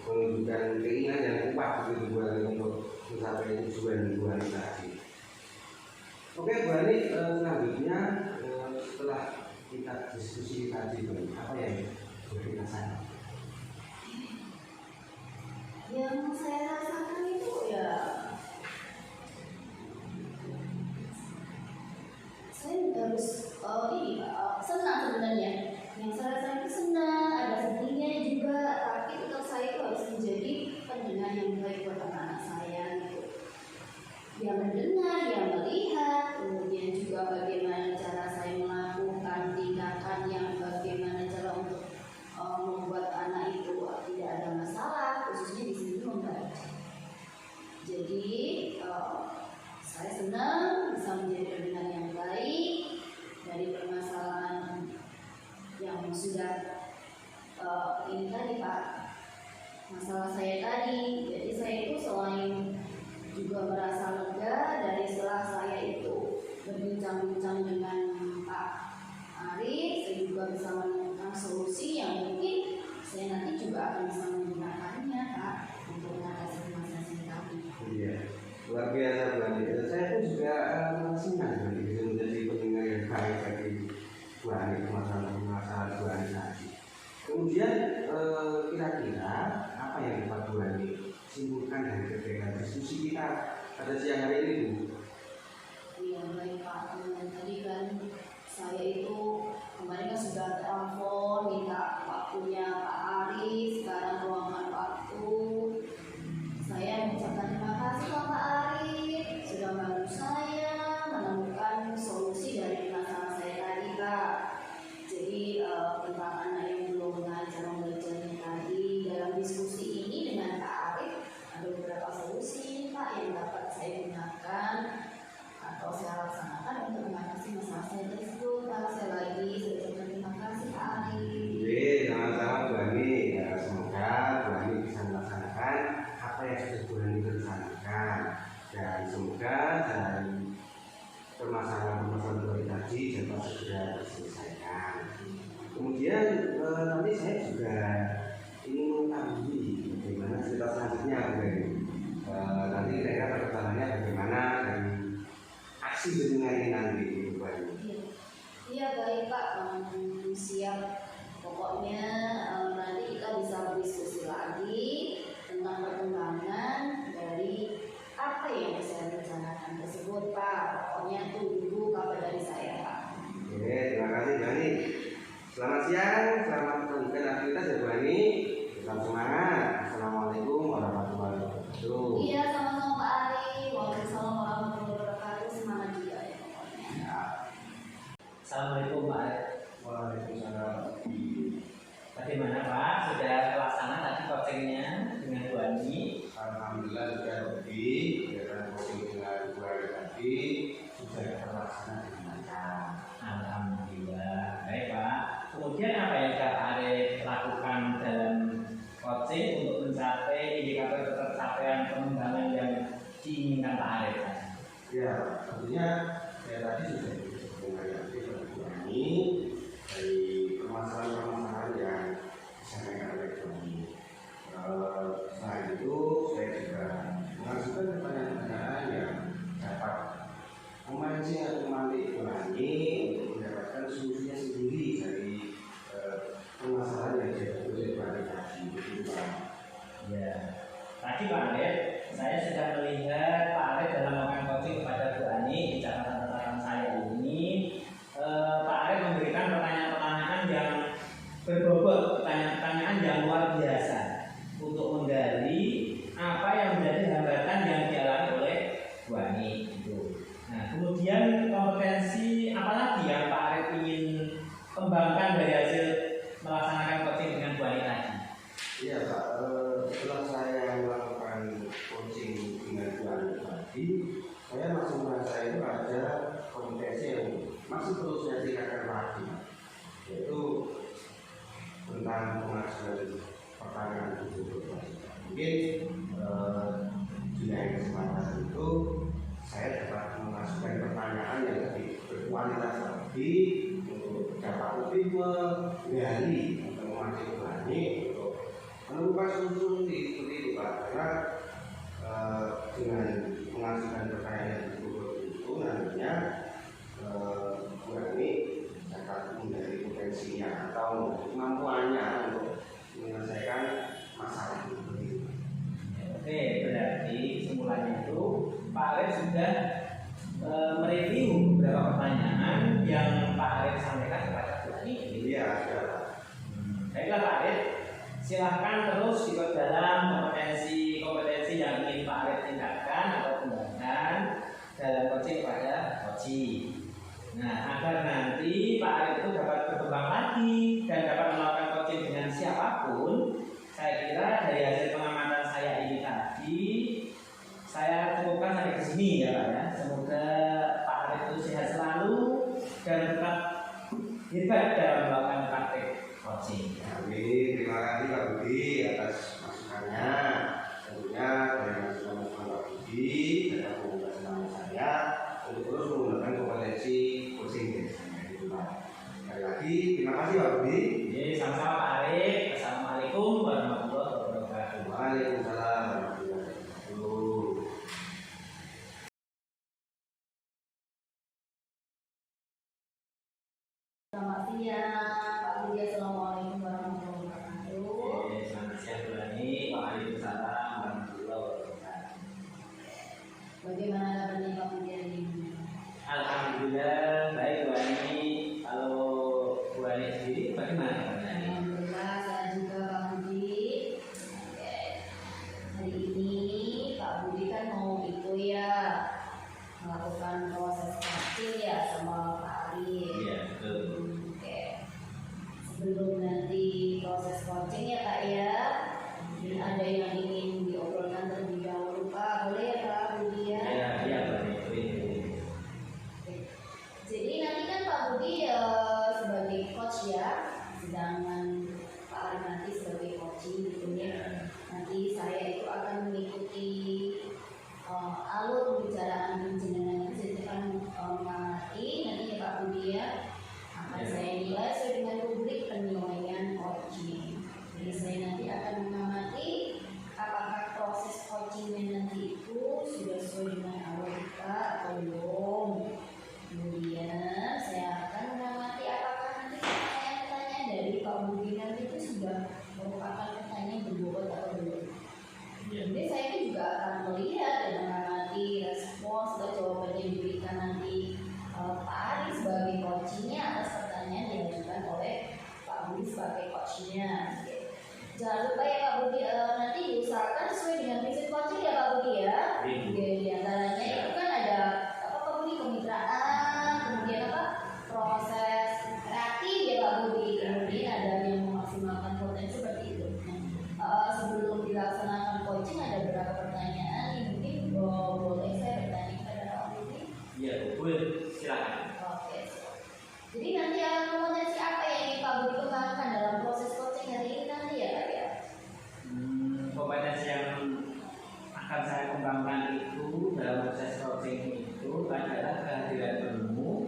D: menunjukkan keinginan yang kuat begitu Bu Hani untuk mencapai tujuan Bu Hani tadi. Oke Bu Hani, selanjutnya setelah kita diskusi tadi apa yang kita rasakan?
E: Yang saya rasakan itu ya saya harus senang sebenarnya. Yang saya rasakan itu senang, ada sedihnya juga, tapi tetap saya itu harus menjadi pendengar yang baik buat anak-anak saya gitu. Dia mendengar, dia melihat, kemudian juga bagaimana cara saya melakukan tindakan yang bagaimana cara untuk membuat anak itu tidak ada masalah, khususnya di sini membaca. Jadi saya senang bisa menjadi pendengar yang baik dari permasalahan yang sudah ini tadi Pak, masalah saya tadi. Jadi saya itu selain juga merasa lega dari setelah saya itu berbincang-bincang dengan Pak Arif, saya juga bisa menemukan solusi yang mungkin saya nanti juga akan bisa menggunakannya Pak untuk mengatasi masalah saya tadi.
D: Iya, luar biasa Bu Hani. Saya pun juga senang bisa menjadi pendengar yang baik bagi Bu Hani, masalah Bu Hani tadi. Kemudian kira-kira apa yang dapat Bu Hani simpulkan dari kegiatan diskusi kita pada siang hari ini Bu?
E: Iya baik Pak, tadi kan saya itu kemarin kan sudah telepon minta waktunya Pak Arif, sekarang ruangan waktu. Saya mengucapkan terima kasih Pak Arif sudah membantu saya menemukan solusi dari masalah saya tadi Pak. Jadi tentang anak yang belum mengajar membacanya tadi, dalam diskusi ini dengan Pak Arif ada beberapa solusi Pak yang dapat saya gunakan atau saya laksanakan untuk mengatasi masalah saya tersebut. Pak, saya lagi ucapkan terima kasih Pak Arif.
D: Oke, sama-sama Bu Hani. Ya, semoga Bu Hani bisa melaksanakan apa yang sudah Bu Hani rencanakan, dan semoga dari permasalahan-permasalahan Bu Hani tadi dapat segera diselesaikan. Kemudian nanti saya juga ingin mengetahui bagaimana cerita selanjutnya Bu Hani. Nanti kira-kira perkembangannya bagaimana dari aksi jenengan ini nanti Bu Hani.
E: Iya baik Pak, siap. Pokoknya nanti kita bisa berdiskusi lagi tentang perkembangan dari apa yang saya rencanakan tersebut Pak. Pokoknya tunggu kabar dari saya Pak.
D: Oke, terima kasih Bu Hani. Selamat siang, selamat melanjutkan aktivitas ya Bu Hani. Tetap semangat. Assalamualaikum warahmatullahi wabarakatuh.
E: Iya sama-sama Pak Ari. Waalaikumsalam warahmatullahi wabarakatuh. Semangat juga ya pokoknya.
B: Assalamualaikum Pak Arif.
D: Waalaikumsalam.
B: Bagaimana Pak? Sudah terlaksana tadi coachingnya dengan Bu Hani?
D: Alhamdulillah sudah lebih. Kegiatan coaching dengan Bu Hani tadi sudah terlaksana dengan lancar.
B: Alhamdulillah. Baik Pak. Kemudian apa yang Pak Arif lakukan dalam coaching untuk mencapai indikator tercapaian pengembangan yang diinginkan Pak Arif?
D: Ya, tentunya saya tadi sudah menghadapi Bu Hani dari permasalahan-permasalahan yang disampaikan oleh Bu Hani. Selain itu, saya juga mengajukan pertanyaan-pertanyaan yang dapat memancing atau menarik Bu Hani untuk mendapatkan solusinya sendiri dari permasalahan yang dihadapi oleh Bu Hani tadi. Begitu Pak.
B: Ya. Tadi Pak Arif, saya sudah melihat Pak Arif dalam melakukan coaching kepada Bu Hani di catatan saya ini. Pak Arif memberikan pertanyaan-pertanyaan yang berbobot, pertanyaan-pertanyaan yang luar biasa untuk menggali apa yang menjadi hambatan yang dialami oleh Bu Hani. Nah, kemudian kompetensi apa lagi yang Pak Arif ingin kembangkan dari hasil melaksanakan coaching dengan Bu Hani tadi?
D: Iya Pak, setelah saya melakukan coaching dengan Bu Hani tadi, saya masih merasa itu ada kompetensi yang masih perlu saya tingkatkan lagi, yaitu tentang pengajuan pertanyaan itu. Mungkin di lain kesempatan itu saya dapat mengajukan pertanyaan yang lebih berkualitas lagi untuk dapat Pak Budi menggali atau memakai berani untuk menemukan solusi seperti itu Pak. Karena dengan mengajukan pertanyaan itu nantinya berani dapat menjadi potensinya atau kemampuannya untuk menyelesaikan masalah itu.
B: Oke, berarti kesimpulannya itu Pak Arif sudah mereview beberapa pertanyaan yang Pak Arif sampaikan kepada Bu Ani.
D: Iya, sudah.
B: Baiklah Pak Arif, silahkan terus ikut dalam kompetensi yang ingin Pak Arif tingkatkan atau kembangkan dalam coaching kepada coaching. Nah, agar nanti Pak Arif itu dapat berkembang lagi dan dapat melakukan coaching dengan siapapun, saya kira dari hasil pengamatan saya ini tadi, saya cukupkan sampai ke sini ya Pak ya. Semoga Pak Arif itu sehat selalu dan tetap hebat dalam melakukan praktik coaching.
D: Amin. Terima kasih Pak Budi atas masukannya. Tentunya dari masukan Pak Budi dan komunitas sama saya untuk terus menggunakan kompetensi coaching. Sekali lagi terima kasih Pak Budi.
B: Sama-sama Pak Arif. Assalamualaikum warahmatullahi wabarakatuh.
D: Waalaikumsalam warahmatullahi wabarakatuh.
E: Selamat siang Pak Budi. Assalamualaikum warahmatullahi wabarakatuh.
B: Selamat siang Bu Ani. Waalaikumsalam warahmatullahi wabarakatuh.
E: Bagaimana kabarnya Pak Budi hari ini?
B: Alhamdulillah baik Bu Ani. Kalau Bu Ani sendiri bagaimana kabarnya?
E: Alhamdulillah saya juga Pak Budi. Oke. Hari ini Pak Budi kan mau itu ya melakukan proses coaching ya sama Pak Arif.
B: Iya betul.
E: Oke. Sebelum nanti proses coaching ya Kak ya, mungkin ada yang ingin diobrolkan terlebih dahulu Pak, boleh ya Pak Budi ya?
B: Iya Bu Ani.
E: Oke. Jadi nanti kan Pak Budi sebagai coach ya, sedangkan Pak Arif nanti sebagai coaching gitu ya. Nanti saya itu akan mengikuti alur pembicaraan penjenengan itu, saya akan mengamati nanti ya Pak Budi ya. Akan saya nilai sesuai dengan rubrik penilaian coaching. Jadi saya nanti akan mengamati apakah proses coachingnya nanti itu sudah sesuai dengan alur kita atau belum. Kemudian saya akan mengamati apakah nanti pertanyaan-pertanyaan dari Pak Budi nanti itu sudah merupakan pertanyaan yang berbobot atau belum. Jadi saya juga akan melihat dan mengamati respons atau jawaban yang diberikan nanti Pak Ari sebagai coachingnya atas pertanyaan yang diajukan oleh Pak Budi sebagai coachnya. Jangan lupa ya Pak Budi, nanti diusahakan sesuai dengan prinsip coaching ya Pak Budi ya. Di antaranya itu kan ada apa Pak Budi, kemitraan, kemudian apa proses kreatif ya Pak Budi, kemudian ada yang memaksimalkan potensi seperti itu. Sebelum dilaksanakan coaching ada beberapa pertanyaan yang mungkin boleh saya bertanya kepada Pak Budi.
B: Iya Bu, silakan.
E: Oke. Jadi nanti kompetensi apa yang ingin Pak Budi kembangkan dalam proses coaching hari ini nanti ya Pak ya?
B: Kompetensi yang akan saya kembangkan itu dalam proses coaching itu adalah kehadiran penuh,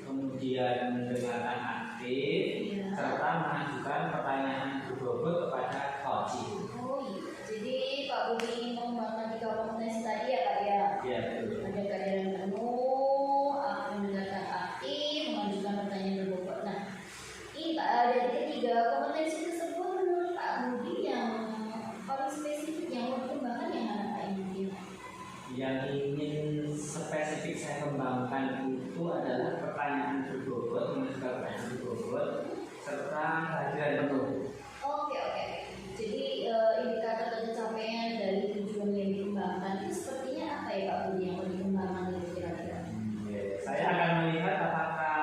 B: kemudian mendengarkan aktif,
E: Iya.
B: serta mengajukan pertanyaan berbobot kepada coaching.
E: Oh iya. Jadi Pak Budi ingin mengembangkan 3 kompetensi tadi ya Pak ya?
B: Iya betul.
E: Ada kehadiran penuh, mendengarkan aktif, mengajukan pertanyaan berbobot. Nah, ini Pak, dari ketiga kompetensi tersebut menurut Pak Budi yang paling spesifik yang mau dikembangkan yang mana Pak ini?
B: Yang ingin spesifik saya kembangkan itu adalah pertanyaan berbobot, mengajukan pertanyaan berbobot, serta kehadiran penuh.
E: Oke. Jadi indikator pencapaian dari tujuan yang dikembangkan itu sepertinya apa ya Pak Budi yang mau dikembangkan itu kira-kira?
B: Saya akan melihat apakah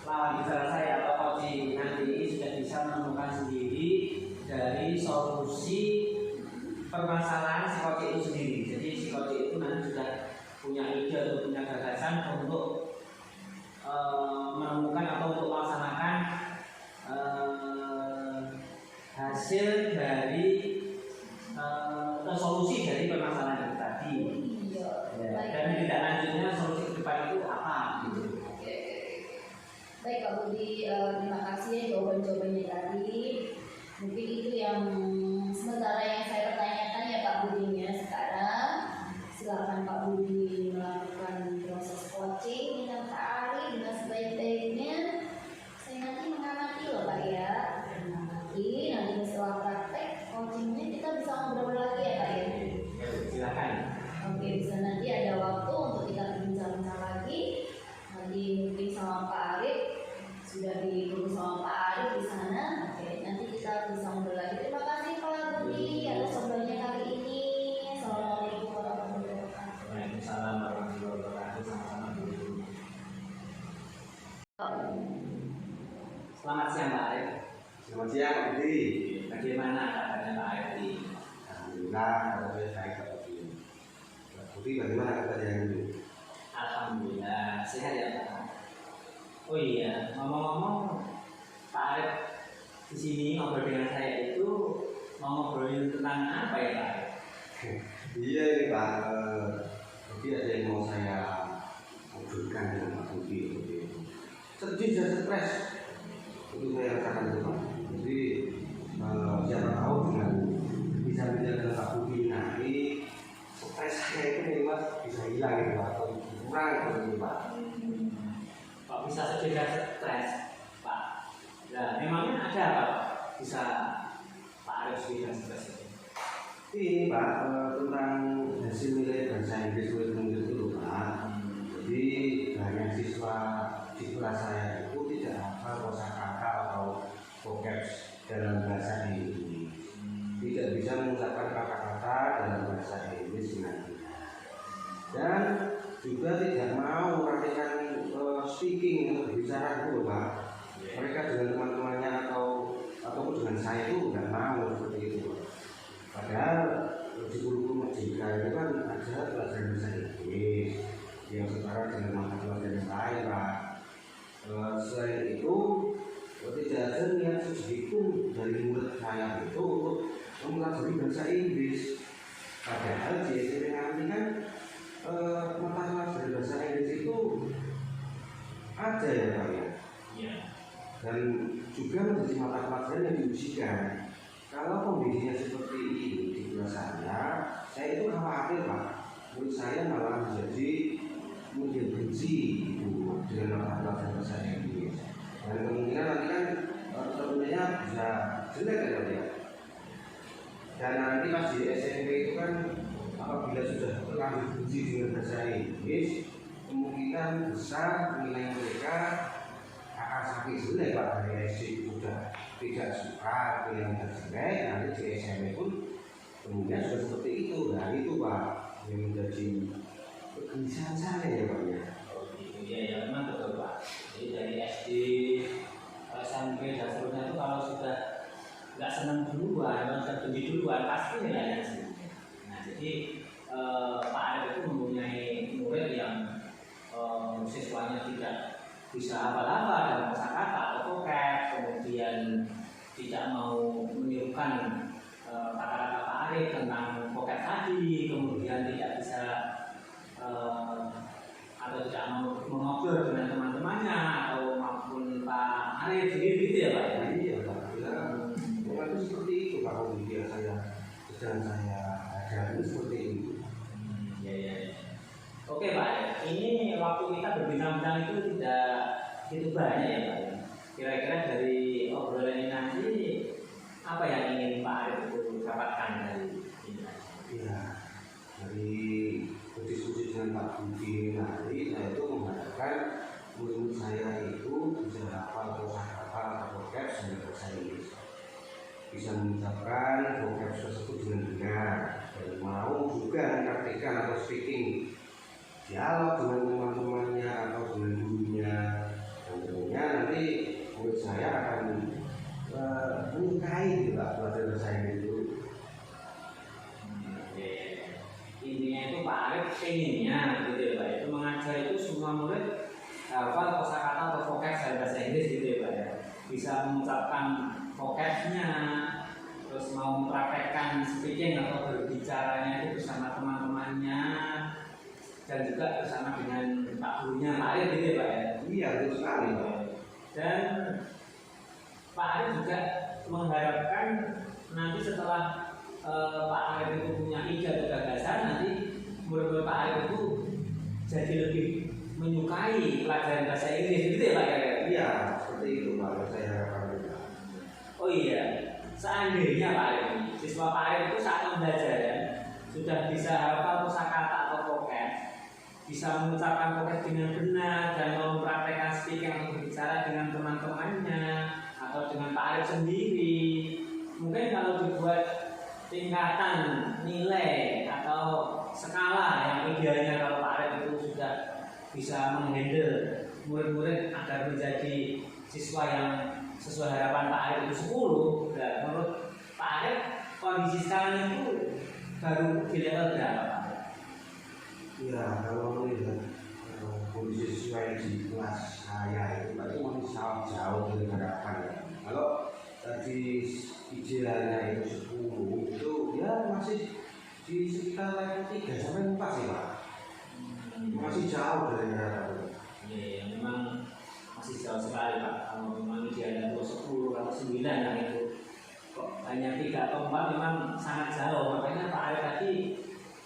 B: lawan bicara saya atau coaching nanti sudah bisa menemukan sendiri dari solusi permasalahan si coaching itu sendiri. Jadi si coaching itu nanti sudah punya ide atau punya gagasan untuk menemukan atau untuk melaksanakan hasil dari solusi dari permasalahan itu tadi.
E: Iya.
B: Dan tidak lanjutnya solusi ke depan itu apa gitu.
E: Baik Pak Budi. Budi, terima kasih ya jawaban-jawabannya tadi. Mungkin itu yang sementara yang saya pertanyakan ya Pak Budinya. Sekarang silakan Pak Budi melakukan proses coaching dengan Pak Ari dengan sebaik-baiknya. Saya nanti mengamati loh Pak ya. Mengamati, nanti setelah praktek coachingnya kita bisa ngobrol lagi ya Pak ya.
B: Silakan.
E: Oke, bisa nanti ada waktu untuk kita berbincang-bincang lagi. Nanti mungkin sama Pak Arif sudah ditunggu sama Pak Arif di sana. Oke, nanti kita bisa ngobrol lagi. Terima kasih Pak Budi atas obrolannya kali ini. Assalamualaikum warahmatullahi wabarakatuh.
B: Waalaikumsalam warahmatullahi wabarakatuh. Sama-sama dulu. Selamat siang Pak Arif.
D: Selamat siang Pak Budi.
B: Bagaimana kabarnya Pak Arif ini?
D: Alhamdulillah kabarnya baik Pak Budi. Pak Budi bagaimana kabarnya ini?
B: Alhamdulillah sehat ya Pak. Oh iya, ngomong-ngomong Pak Arif di sini ngobrol dengan saya itu mau ngobrolin tentang apa ya Pak Arif?
D: Iya ini Pak, jadi ada yang mau saya obrolkan dengan Pak Budi. Sedih dan stres itu saya rasakan itu Pak. Jadi siapa tahu dengan bisa menjaga Pak Budi nanti stres saya itu nih Mas bisa hilang gitu Pak, atau kurang gitu Pak.
B: Kok bisa sedih dan stres Pak? Nah memangnya ada apa Pak? Bisa Pak Arif sedih dan stres itu?
D: Ini Pak tentang hasil nilai bahasa Inggris itu loh Pak. Jadi banyak siswa saya itu tidak hafal kosakata atau vocab dalam bahasa Inggris. Tidak bisa mengucapkan kata-kata dalam bahasa Inggris dengan benar. Dan juga tidak mau mempraktikkan speaking atau berbicara itu Pak. Mereka dengan teman-temannya ataupun dengan saya itu nggak mau seperti itu. Padahal di guru Merdeka itu kan ada pelajaran bahasa Inggris yang setara dengan mata pelajaran yang lain Pak. Selain itu tidak ada niat sedikitpun dari murid saya itu untuk mempelajari bahasa Inggris. Padahal di SMP nanti kan mata pelajaran bahasa Inggris itu ada ya Pak ya.
B: Iya.
D: Dan juga menjadi mata pelajaran yang diujikan. Kalau kondisinya seperti ini di kelas saya itu khawatir Pak. Menurut saya malah menjadi mungkin benci itu dengan mata pelajaran bahasa Inggris. Dan kemungkinan nanti kan tentunya bisa jelek ya Pak ya. Dan nanti pas di SMP itu kan apabila sudah terlanjur benci dengan bahasa Inggris, kemungkinan besar nilai mereka akan semakin jelek Pak. Dari SD sudah tidak suka yang jelek, nanti di SMP pun kemudian sudah seperti itu. Nah itu Pak yang menjadi kegelisahan saya ya Pak ya.
B: Oh gitu ya, ya memang betul Pak. Jadi dari SD, SMP dan seterusnya itu kalau sudah nggak senang duluan, kalau sudah benci duluan pasti nilainya sedikit. Nah jadi Pak Arif itu mempunyai murid yang siswanya tidak bisa hafal-hafal dalam kosakata atau vocab, kemudian tidak mau menirukan kata-kata Pak Arif tentang vocab tadi, kemudian tidak bisa atau tidak mau mengobrol dengan teman-temannya atau maupun Pak Arif sendiri gitu ya Pak ya?
D: Iya Pak, ya itu seperti itu Pak kondisi yang sedang saya hadapi seperti itu.
B: Ya, ya, ya. Oke Pak, ini waktu kita berbincang-bincang itu tidak itu banyak ya Pak. Kira-kira dari obrolan ini nanti apa yang ingin Pak Arif itu dapatkan dari ini?
D: Ya, dari berdiskusi dengan Pak Budi nanti saya itu mengharapkan murid saya itu bisa hafal kosakata atau vocab dengan bahasa Inggris, bisa mengucapkan vocab tersebut dengan benar dan mau juga mempraktikkan atau speaking dialog dengan teman-temannya atau dengan gurunya. Dan tentunya nanti murid saya akan menyukai juga belajar bahasa Inggris itu.
B: Intinya itu Pak Arif pengennya gitu ya Pak, itu mengajar itu semua murid hafal kosakata atau vocab dalam bahasa Inggris gitu ya Pak ya, bisa mengucapkan vocabnya, terus mau mempraktekkan speaking atau berbicaranya itu bersama teman-temannya dan juga bersama dengan Pak gurunya Pak Arif gitu ya Pak ya.
D: Iya, betul sekali Pak.
B: Dan Pak Arif juga mengharapkan nanti setelah Pak Arif itu punya ide atau gagasan, nanti murid-murid Pak Arif itu jadi lebih menyukai pelajaran bahasa Inggris, gitu ya Pak?
D: Iya, seperti itu Pak. Saya harapkan juga.
B: Oh iya, seandainya Pak Arif, siswa Pak Arif itu saat pembelajaran sudah bisa hafal kosakata atau voket, bisa mengucapkan voket dengan benar dan mempraktekkan speaking atau berbicara dengan teman-temannya atau dengan Pak Arif sendiri. Mungkin kalau dibuat tingkatan nilai atau skala yang idealnya, kalau Pak Arif itu sudah bisa menghandle murid-murid agar menjadi siswa yang sesuai harapan Pak Arif itu 10. Nah, menurut Pak Arif kondisi sekarang itu baru di level berapa Pak?
D: Ya, kalau melihat kondisi siswa di kelas saya itu masih sangat jauh dari harapan ya. Kalau tadi idealnya itu 10, itu ya masih di sekitar level 3 sampai 4 sih Pak. Masih jauh dari harapan.
B: Ya, memang masih jauh sekali Pak. Kalau memang idealnya itu 10 atau 9 lah itu, kok hanya 3 atau 4 memang sangat jauh. Makanya Pak Arif tadi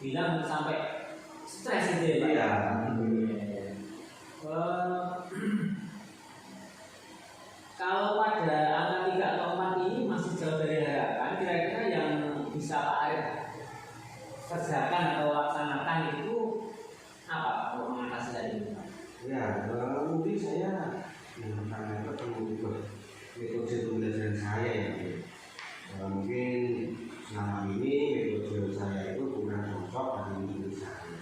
B: bilang sampai stres itu ya Pak.
D: Iya.
B: Kalau pada angka 3 atau 4 ini masih jauh dari harapan, kira-kira yang bisa Pak Arif kerjakan atau laksanakan itu apa untuk mengatasi hal ini Pak?
D: Ya, mungkin saya yang pertama itu mengubah metode pembelajaran saya ya. Mungkin selama ini metode saya itu kurang cocok dengan diri saya.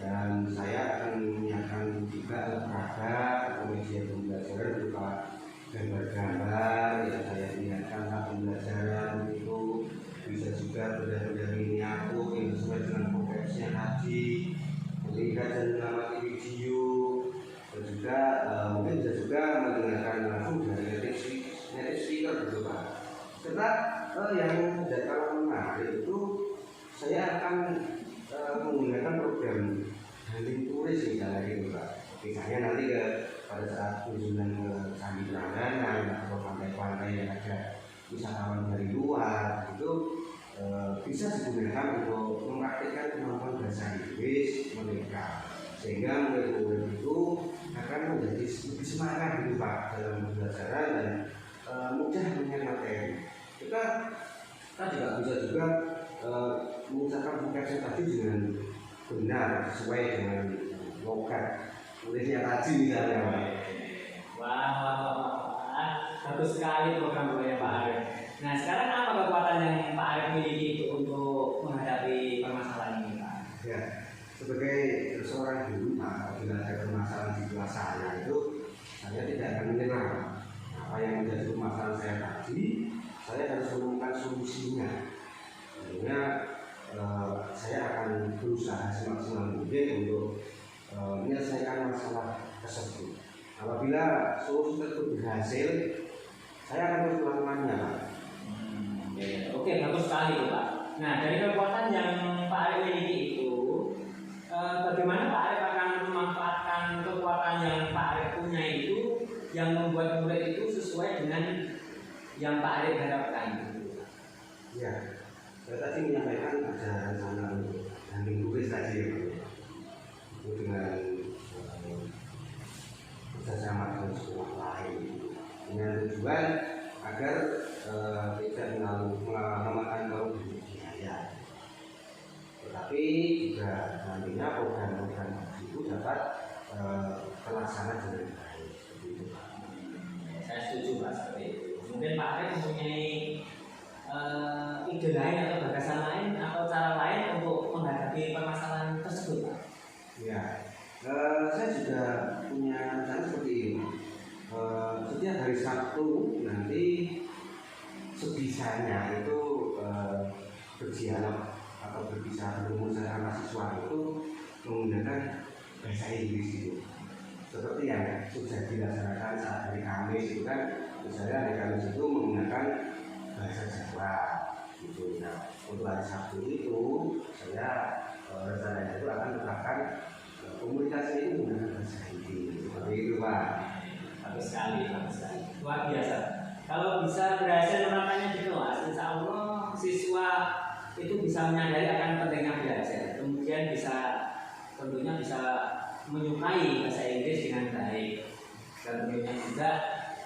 D: Dan saya akan menyiapkan juga olahraga atau media pembelajaran berupa gambar-gambar yang saya lihatkan saat pembelajaran itu, bisa juga benda-benda miniatur yang sesuai dengan konteksnya tadi, melihat dan mengamati video, dan juga mungkin bisa juga mendengarkan langsung dari native speaker gitu Pak. Serta yang tidak kalah menarik itu, saya akan menggunakan program handling turis misalnya gitu Pak. Misalnya nanti pada saat kunjungan ke Candi Prambanan atau pantai-pantai yang ada wisatawan dari luar itu bisa digunakan untuk mempraktikkan kemampuan bahasa Inggris mereka, sehingga murid-murid itu akan menjadi lebih semangat gitu Pak dalam pembelajaran dan mudah mengingat materi. Kita juga bisa juga mengucapkan vocabulary tadi dengan benar sesuai dengan logat tulisnya tadi misalnya Pak.
B: Wah, bagus sekali program Pak Arif. Nah, sekarang apa kekuatan yang Pak Arif miliki itu untuk menghadapi permasalahan ini Pak?
D: Ya, sebagai seorang guru Pak, apabila ada permasalahan di kelas saya itu, saya tidak akan menyerah. Apa yang menjadi permasalahan saya tadi, saya harus menemukan solusinya. Tentunya saya akan berusaha semaksimal mungkin untuk menyelesaikan masalah tersebut. Apabila solusi tersebut berhasil, saya akan terus melakukannya Pak.
B: Oke, bagus sekali Pak. Nah, dari kekuatan yang Pak Arif miliki itu, bagaimana Pak Arif akan memanfaatkan kekuatan yang Pak Arif punya itu, yang membuat murid itu sesuai dengan yang Pak Arif harapkan?
D: Ya, saya tadi menyampaikan ada rencana untuk handling tulis tadi ya Pak. Itu dengan bersama dengan sekolah lain dengan tujuan agar tidak memakan kaum biaya, tetapi juga nantinya program-program itu dapat terlaksana dengan baik seperti itu Pak.
B: Saya setuju Pak seperti itu. Mungkin Pak Arif mempunyai ide lain atau gagasan lain atau cara lain untuk menghadapi permasalahan tersebut Pak?
D: Ya, saya juga punya rencana seperti ini. Setiap hari Sabtu nanti sebisanya itu berdialog atau berbicara dengan mahasiswa itu menggunakan bahasa Inggris itu. Seperti yang sudah dilaksanakan saat hari Kamis itu kan, misalnya hari Kamis itu menggunakan bahasa Jawa gitu. Nah, untuk hari Sabtu itu saya rencananya itu akan menerapkan komunikasi ini menggunakan bahasa Inggris seperti itu Pak.
B: Bagus sekali, luar biasa. Kalau bisa berhasil menerapkannya di kelas, insya Allah siswa itu bisa menyadari akan pentingnya belajar, kemudian tentunya bisa menyukai bahasa Inggris dengan baik. Dan tentunya juga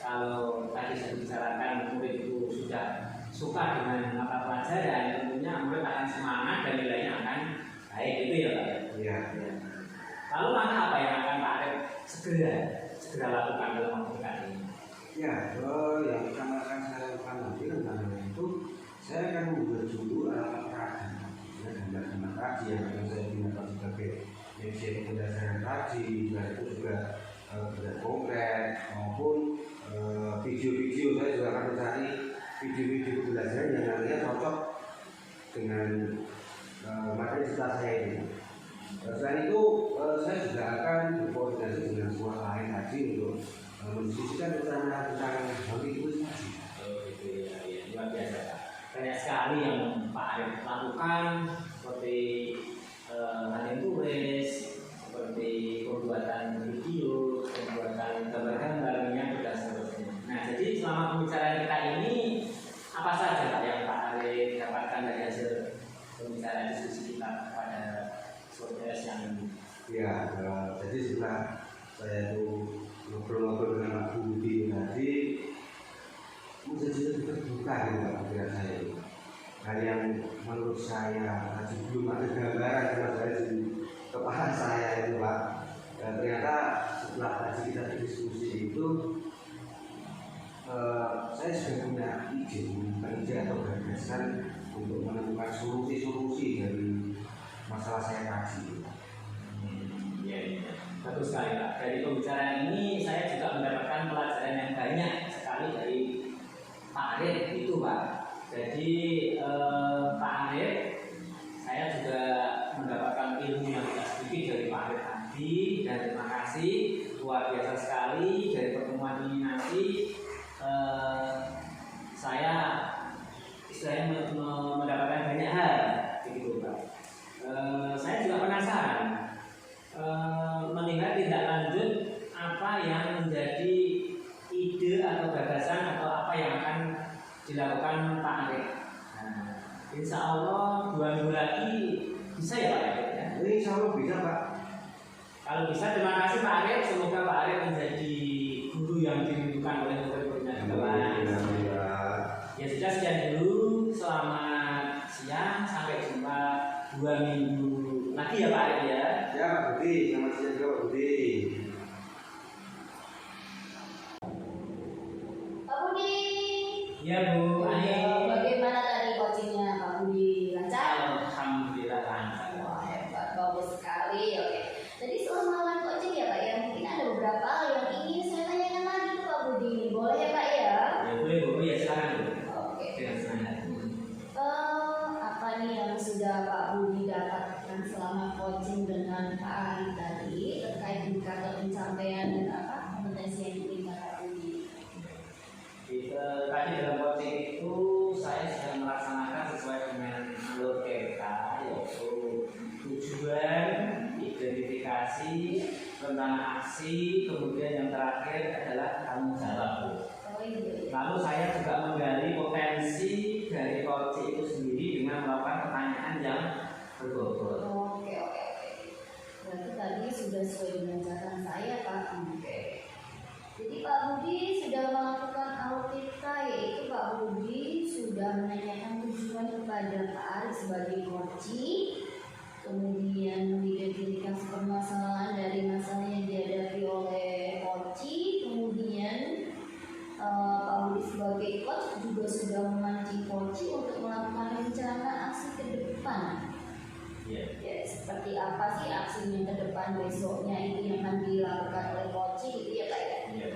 B: kalau tadi saya bicarakan murid itu sudah suka dengan mata pelajaran, tentunya murid akan semangat dan nilainya akan baik, itu ya Pak.
D: Iya.
B: Lalu langkah apa yang akan Pak Arif segera lakukan dalam waktu dekat ini?
D: Ya, yang pertama akan saya lakukan nanti rencananya itu saya akan membuat dulu alat kaji, ya, gambar-gambar kaji yang akan saya gunakan sebagai media pembelajaran kaji, dan itu juga belajar konkret maupun video-video. Saya juga akan mencari video-video pembelajaran yang nantinya cocok dengan materi cita saya ini. Selain itu, saya juga akan berkoordinasi dengan sekolah lain tadi untuk mendiskusikan rencana tentang hal itu tadi.
B: Oh gitu ya, luar biasa Pak. Banyak sekali yang Pak Arif lakukan, seperti latihan tulis, seperti pembuatan video, pembuatan gambar-gambar, minyak dan seterusnya. Nah, jadi selama pembicaraan kita ini, apa saja Pak yang Pak Arif dapatkan dari hasil pembicaraan diskusi kita pada podcast yang ini?
D: Ya, jadi setelah saya itu ngobrol-ngobrol dengan Pak Budi tadi, menjadi lebih terbuka gitu Pak pikiran saya itu. Hal yang menurut saya masih belum ada gambaran sama saya di kepala saya itu Pak. Dan ternyata setelah tadi kita diskusi itu, saya sudah punya ide atau gagasan untuk menemukan solusi-solusi dari masalah saya tadi.
B: Ya. Bagus sekali Pak. Dari pembicaraan ini saya juga mendapatkan pelajaran yang banyak sekali dari Pak Arif itu Pak. Jadi Pak Arif, saya juga mendapatkan ilmu yang tidak sedikit dari Pak Arif tadi, dan terima kasih luar biasa sekali. Dari pertemuan ini nanti saya istilahnya mendapatkan banyak hal begitu Pak. Saya juga penasaran melihat tindak lanjut apa yang menjadi ide atau gagasan atau apa yang akan dilakukan Pak Arif. Nah, insya Allah 2 minggu lagi bisa ya Pak Arif ya?
D: Insya Allah bisa Pak.
B: Kalau bisa, terima kasih Pak Arif. Semoga Pak Arif menjadi guru yang dirindukan oleh murid-muridnya di kelas. Ya sudah, sekian dulu. Selamat siang, sampai jumpa 2 minggu lagi ya Pak Arif ya.
D: Ya Pak Budi, selamat siang juga Pak Budi.
E: Pak Budi.
B: Iya Bu, ayo.
E: Bagaimana tadi coachingnya Pak Budi? Lancar?
B: Alhamdulillah lancar.
E: Wah hebat, bagus sekali. Oke. Jadi selama live coaching ya Pak ya, mungkin ada beberapa hal yang ingin saya tanyakan lagi ke Pak Budi. Boleh ya Pak ya?
B: Ya boleh Bu, ya silakan Bu.
E: Oke.
B: Dengan senang hati.
E: Apa nih yang sudah Pak Budi dapatkan selama coaching dengan Pak Arif tadi terkait indikator pencapaian dan apa kompetensi yang diberikan Pak Budi?
B: Tadi dalam coaching itu saya sedang melaksanakan sesuai dengan alur TK, yaitu tujuan, identifikasi, rencana aksi, kemudian yang terakhir adalah tanggung jawab.
E: Oh iya.
B: Lalu saya juga menggali potensi dari coaching itu sendiri dengan melakukan pertanyaan yang berbobot.
E: Oke. Berarti tadi sudah sesuai dengan catatan saya Pak. Oke. Jadi Pak Budi sudah melakukan audita, yaitu Pak Budi sudah menanyakan tujuan kepada Pak Arif sebagai coaching, kemudian mengidentifikasi permasalahan dari masalah yang dihadapi oleh coaching, kemudian Pak Budi sebagai coach juga sudah memancing coaching untuk melakukan rencana aksi ke depan.
B: Ya.
E: Ya, seperti apa sih aksi yang ke depan besoknya itu yang akan dilakukan oleh coaching itu ya Pak ya?
B: Ya.